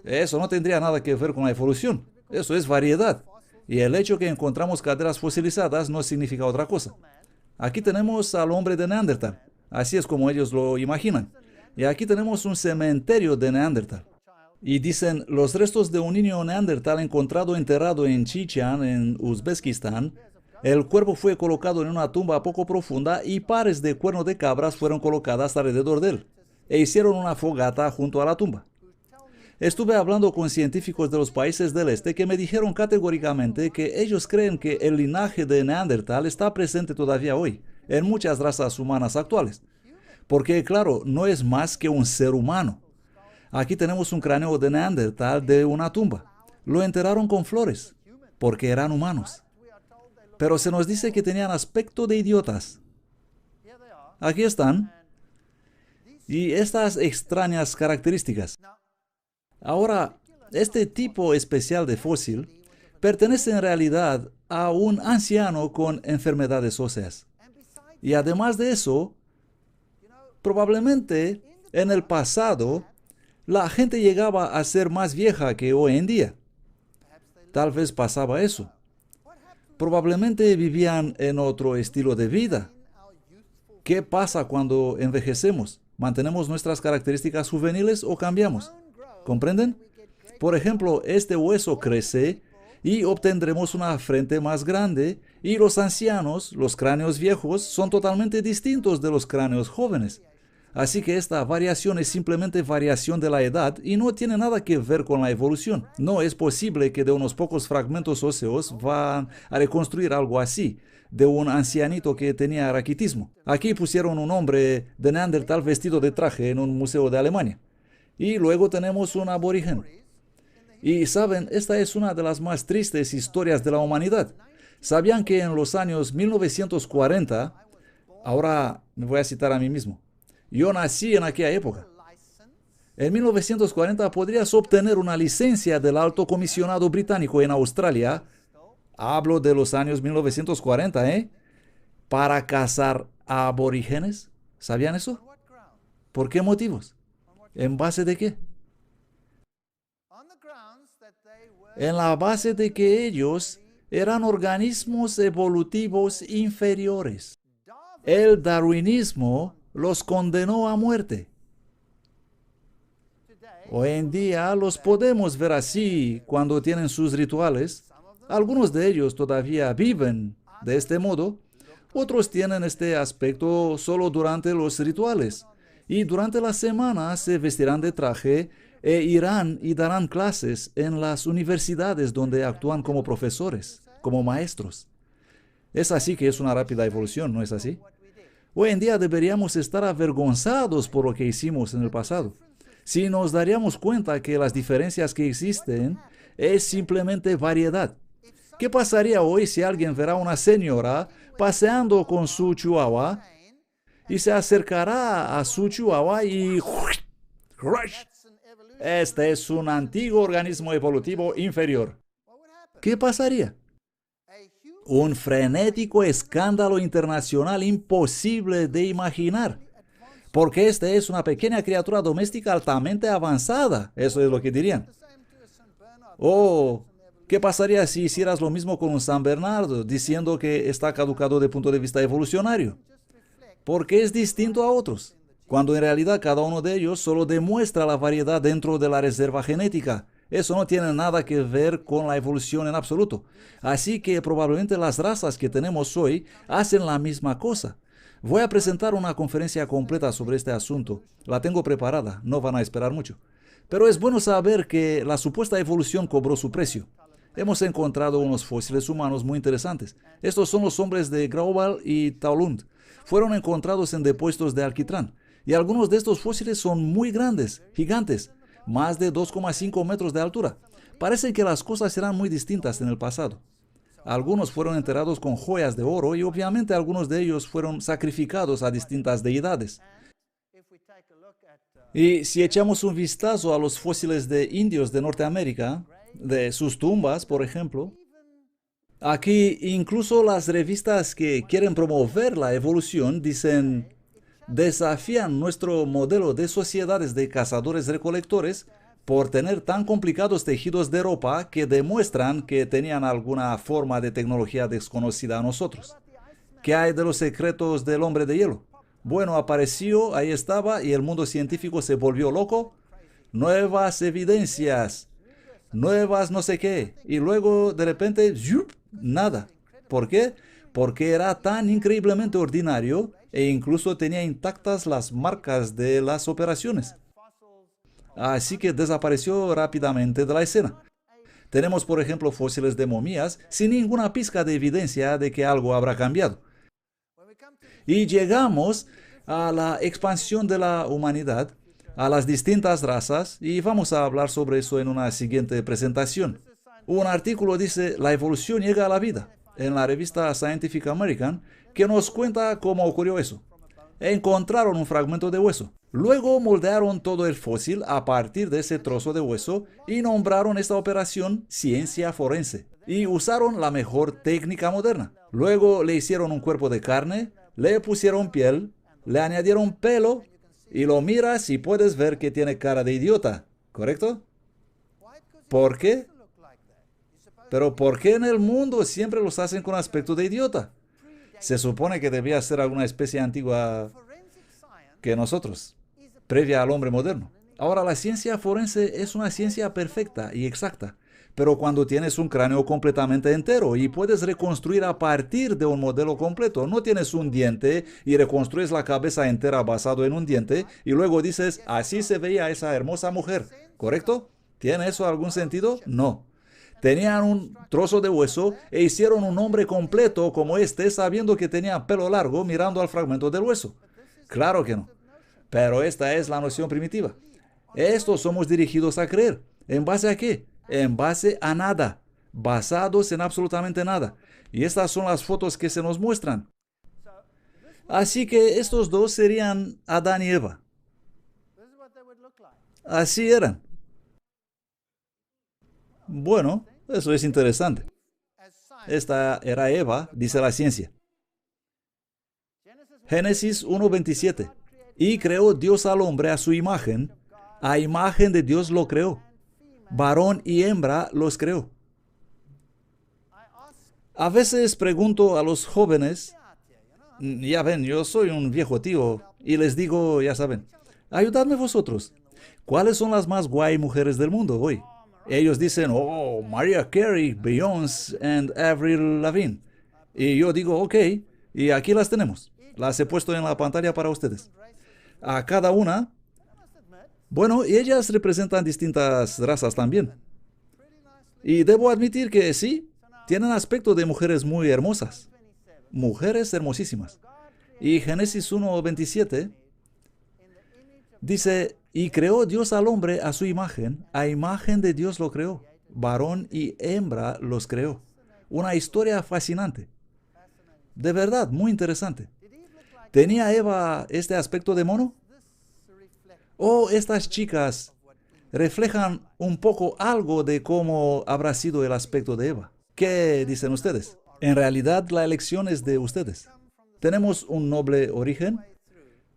eso no tendría nada que ver con la evolución. Eso es variedad. Y el hecho que encontramos caderas fosilizadas no significa otra cosa. Aquí tenemos al hombre de Neandertal. Así es como ellos lo imaginan. Y aquí tenemos un cementerio de Neandertal. Y dicen, los restos de un niño Neandertal encontrado enterrado en Chichén, en Uzbekistán. El cuerpo fue colocado en una tumba poco profunda y pares de cuernos de cabras fueron colocadas alrededor de él. E hicieron una fogata junto a la tumba. Estuve hablando con científicos de los países del este que me dijeron categóricamente que ellos creen que el linaje de Neandertal está presente todavía hoy, en muchas razas humanas actuales. Porque, claro, no es más que un ser humano. Aquí tenemos un cráneo de Neandertal de una tumba. Lo enterraron con flores, porque eran humanos. Pero se nos dice que tenían aspecto de idiotas. Aquí están. Y estas extrañas características. Ahora, este tipo especial de fósil pertenece en realidad a un anciano con enfermedades óseas. Y además de eso, probablemente en el pasado la gente llegaba a ser más vieja que hoy en día. Tal vez pasaba eso. Probablemente vivían en otro estilo de vida. ¿Qué pasa cuando envejecemos? ¿Mantenemos nuestras características juveniles o cambiamos? ¿Comprenden? Por ejemplo, este hueso crece y obtendremos una frente más grande y los ancianos, los cráneos viejos, son totalmente distintos de los cráneos jóvenes. Así que esta variación es simplemente variación de la edad y no tiene nada que ver con la evolución. No es posible que de unos pocos fragmentos óseos van a reconstruir algo así, de un ancianito que tenía raquitismo. Aquí pusieron un hombre de Neandertal vestido de traje en un museo de Alemania. Y luego tenemos un aborigen. Y saben, esta es una de las más tristes historias de la humanidad. ¿Sabían que en los años 1940, ahora me voy a citar a mí mismo, yo nací en aquella época? En 1940 podrías obtener una licencia del Alto Comisionado Británico en Australia, hablo de los años 1940, para cazar a aborígenes. ¿Sabían eso? ¿Por qué motivos? ¿En base de qué? En la base de que ellos eran organismos evolutivos inferiores. El darwinismo los condenó a muerte. Hoy en día los podemos ver así cuando tienen sus rituales. Algunos de ellos todavía viven de este modo. Otros tienen este aspecto solo durante los rituales. Y durante la semana se vestirán de traje e irán y darán clases en las universidades donde actúan como profesores, como maestros. Es así que es una rápida evolución, ¿no es así? Hoy en día deberíamos estar avergonzados por lo que hicimos en el pasado. Si nos daríamos cuenta que las diferencias que existen es simplemente variedad. ¿Qué pasaría hoy si alguien verá a una señora paseando con su chihuahua y se acercará a su chihuahua y... Este es un antiguo organismo evolutivo inferior? ¿Qué pasaría? Un frenético escándalo internacional imposible de imaginar. Porque esta es una pequeña criatura doméstica altamente avanzada. Eso es lo que dirían. Oh, ¿qué pasaría si hicieras lo mismo con un San Bernardo, diciendo que está caducado de punto de vista evolucionario? Porque es distinto a otros, cuando en realidad cada uno de ellos solo demuestra la variedad dentro de la reserva genética. Eso no tiene nada que ver con la evolución en absoluto. Así que probablemente las razas que tenemos hoy hacen la misma cosa. Voy a presentar una conferencia completa sobre este asunto. La tengo preparada, no van a esperar mucho. Pero es bueno saber que la supuesta evolución cobró su precio. Hemos encontrado unos fósiles humanos muy interesantes. Estos son los hombres de Grauwald y Taulund. Fueron encontrados en depósitos de alquitrán. Y algunos de estos fósiles son muy grandes, gigantes, más de 2,5 metros de altura. Parece que las cosas eran muy distintas en el pasado. Algunos fueron enterrados con joyas de oro y obviamente algunos de ellos fueron sacrificados a distintas deidades. Y si echamos un vistazo a los fósiles de indios de Norteamérica, de sus tumbas, por ejemplo, aquí incluso las revistas que quieren promover la evolución dicen, desafían nuestro modelo de sociedades de cazadores-recolectores por tener tan complicados tejidos de ropa que demuestran que tenían alguna forma de tecnología desconocida a nosotros. ¿Qué hay de los secretos del hombre de hielo? Bueno, apareció, ahí estaba, y el mundo científico se volvió loco. Nuevas evidencias, nuevas no sé qué. Y luego, de repente, ¡yup!, nada. ¿Por qué? Porque era tan increíblemente ordinario e incluso tenía intactas las marcas de las operaciones. Así que desapareció rápidamente de la escena. Tenemos, por ejemplo, fósiles de momias sin ninguna pizca de evidencia de que algo habrá cambiado. Y llegamos a la expansión de la humanidad, a las distintas razas, y vamos a hablar sobre eso en una siguiente presentación. Un artículo dice, la evolución llega a la vida, en la revista Scientific American, que nos cuenta cómo ocurrió eso. Encontraron un fragmento de hueso. Luego moldearon todo el fósil a partir de ese trozo de hueso y nombraron esta operación ciencia forense. Y usaron la mejor técnica moderna. Luego le hicieron un cuerpo de carne, le pusieron piel, le añadieron pelo y lo miras y puedes ver que tiene cara de idiota, ¿correcto? ¿Por qué? Pero ¿por qué en el mundo siempre los hacen con aspecto de idiota? Se supone que debía ser alguna especie antigua que nosotros, previa al hombre moderno. Ahora, la ciencia forense es una ciencia perfecta y exacta, pero cuando tienes un cráneo completamente entero y puedes reconstruir a partir de un modelo completo, no tienes un diente y reconstruyes la cabeza entera basado en un diente y luego dices, así se veía esa hermosa mujer, ¿correcto? ¿Tiene eso algún sentido? No. Tenían un trozo de hueso e hicieron un hombre completo como este sabiendo que tenía pelo largo mirando al fragmento del hueso. Claro que no. Pero esta es la noción primitiva. Esto somos dirigidos a creer. ¿En base a qué? En base a nada. Basados en absolutamente nada. Y estas son las fotos que se nos muestran. Así que estos dos serían Adán y Eva. Así eran. Bueno, eso es interesante. Esta era Eva, dice la ciencia. Génesis 1:27. Y creó Dios al hombre a su imagen. A imagen de Dios lo creó. Varón y hembra los creó. A veces pregunto a los jóvenes, ya ven, yo soy un viejo tío, y les digo, ya saben, ayudadme vosotros. ¿Cuáles son las más guay mujeres del mundo hoy? Ellos dicen, oh, Mariah Carey, Beyoncé y Avril Lavigne. Y yo digo, ok, y aquí las tenemos. Las he puesto en la pantalla para ustedes. A cada una, bueno, ellas representan distintas razas también. Y debo admitir que sí, tienen aspecto de mujeres muy hermosas. Mujeres hermosísimas. Y Génesis 1:27 dice, y creó Dios al hombre a su imagen de Dios lo creó. Varón y hembra los creó. Una historia fascinante. De verdad, muy interesante. ¿Tenía Eva este aspecto de mono? ¿O estas chicas reflejan un poco algo de cómo habrá sido el aspecto de Eva? ¿Qué dicen ustedes? En realidad, la elección es de ustedes. ¿Tenemos un noble origen?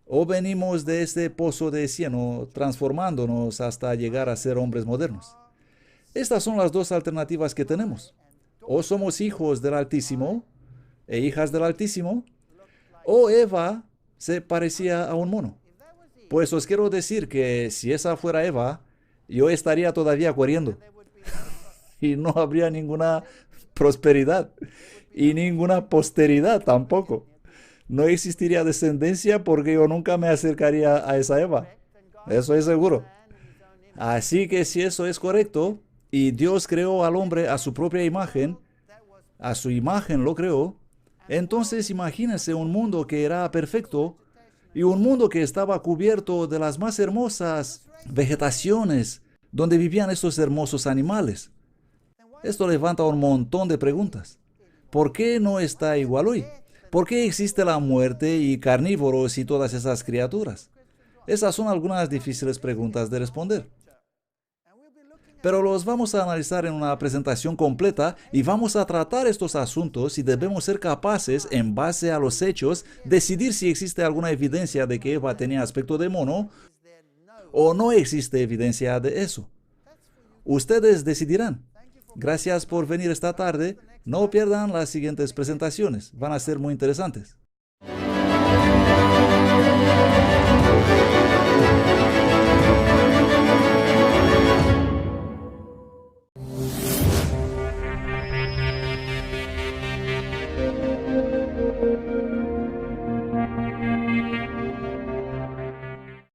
¿O venimos de este pozo de cieno, transformándonos hasta llegar a ser hombres modernos? Estas son las dos alternativas que tenemos. O somos hijos del Altísimo e hijas del Altísimo, o Eva se parecía a un mono. Pues os quiero decir que si esa fuera Eva, yo estaría todavía corriendo. Y no habría ninguna prosperidad y ninguna posteridad tampoco. No existiría descendencia porque yo nunca me acercaría a esa Eva. Eso es seguro. Así que si eso es correcto, y Dios creó al hombre a su propia imagen, a su imagen lo creó, entonces imagínense un mundo que era perfecto y un mundo que estaba cubierto de las más hermosas vegetaciones donde vivían estos hermosos animales. Esto levanta un montón de preguntas. ¿Por qué no está igual hoy? ¿Por qué existe la muerte y carnívoros y todas esas criaturas? Esas son algunas difíciles preguntas de responder. Pero los vamos a analizar en una presentación completa y vamos a tratar estos asuntos y debemos ser capaces, en base a los hechos, decidir si existe alguna evidencia de que Eva tenía aspecto de mono o no existe evidencia de eso. Ustedes decidirán. Gracias por venir esta tarde. No pierdan las siguientes presentaciones. Van a ser muy interesantes.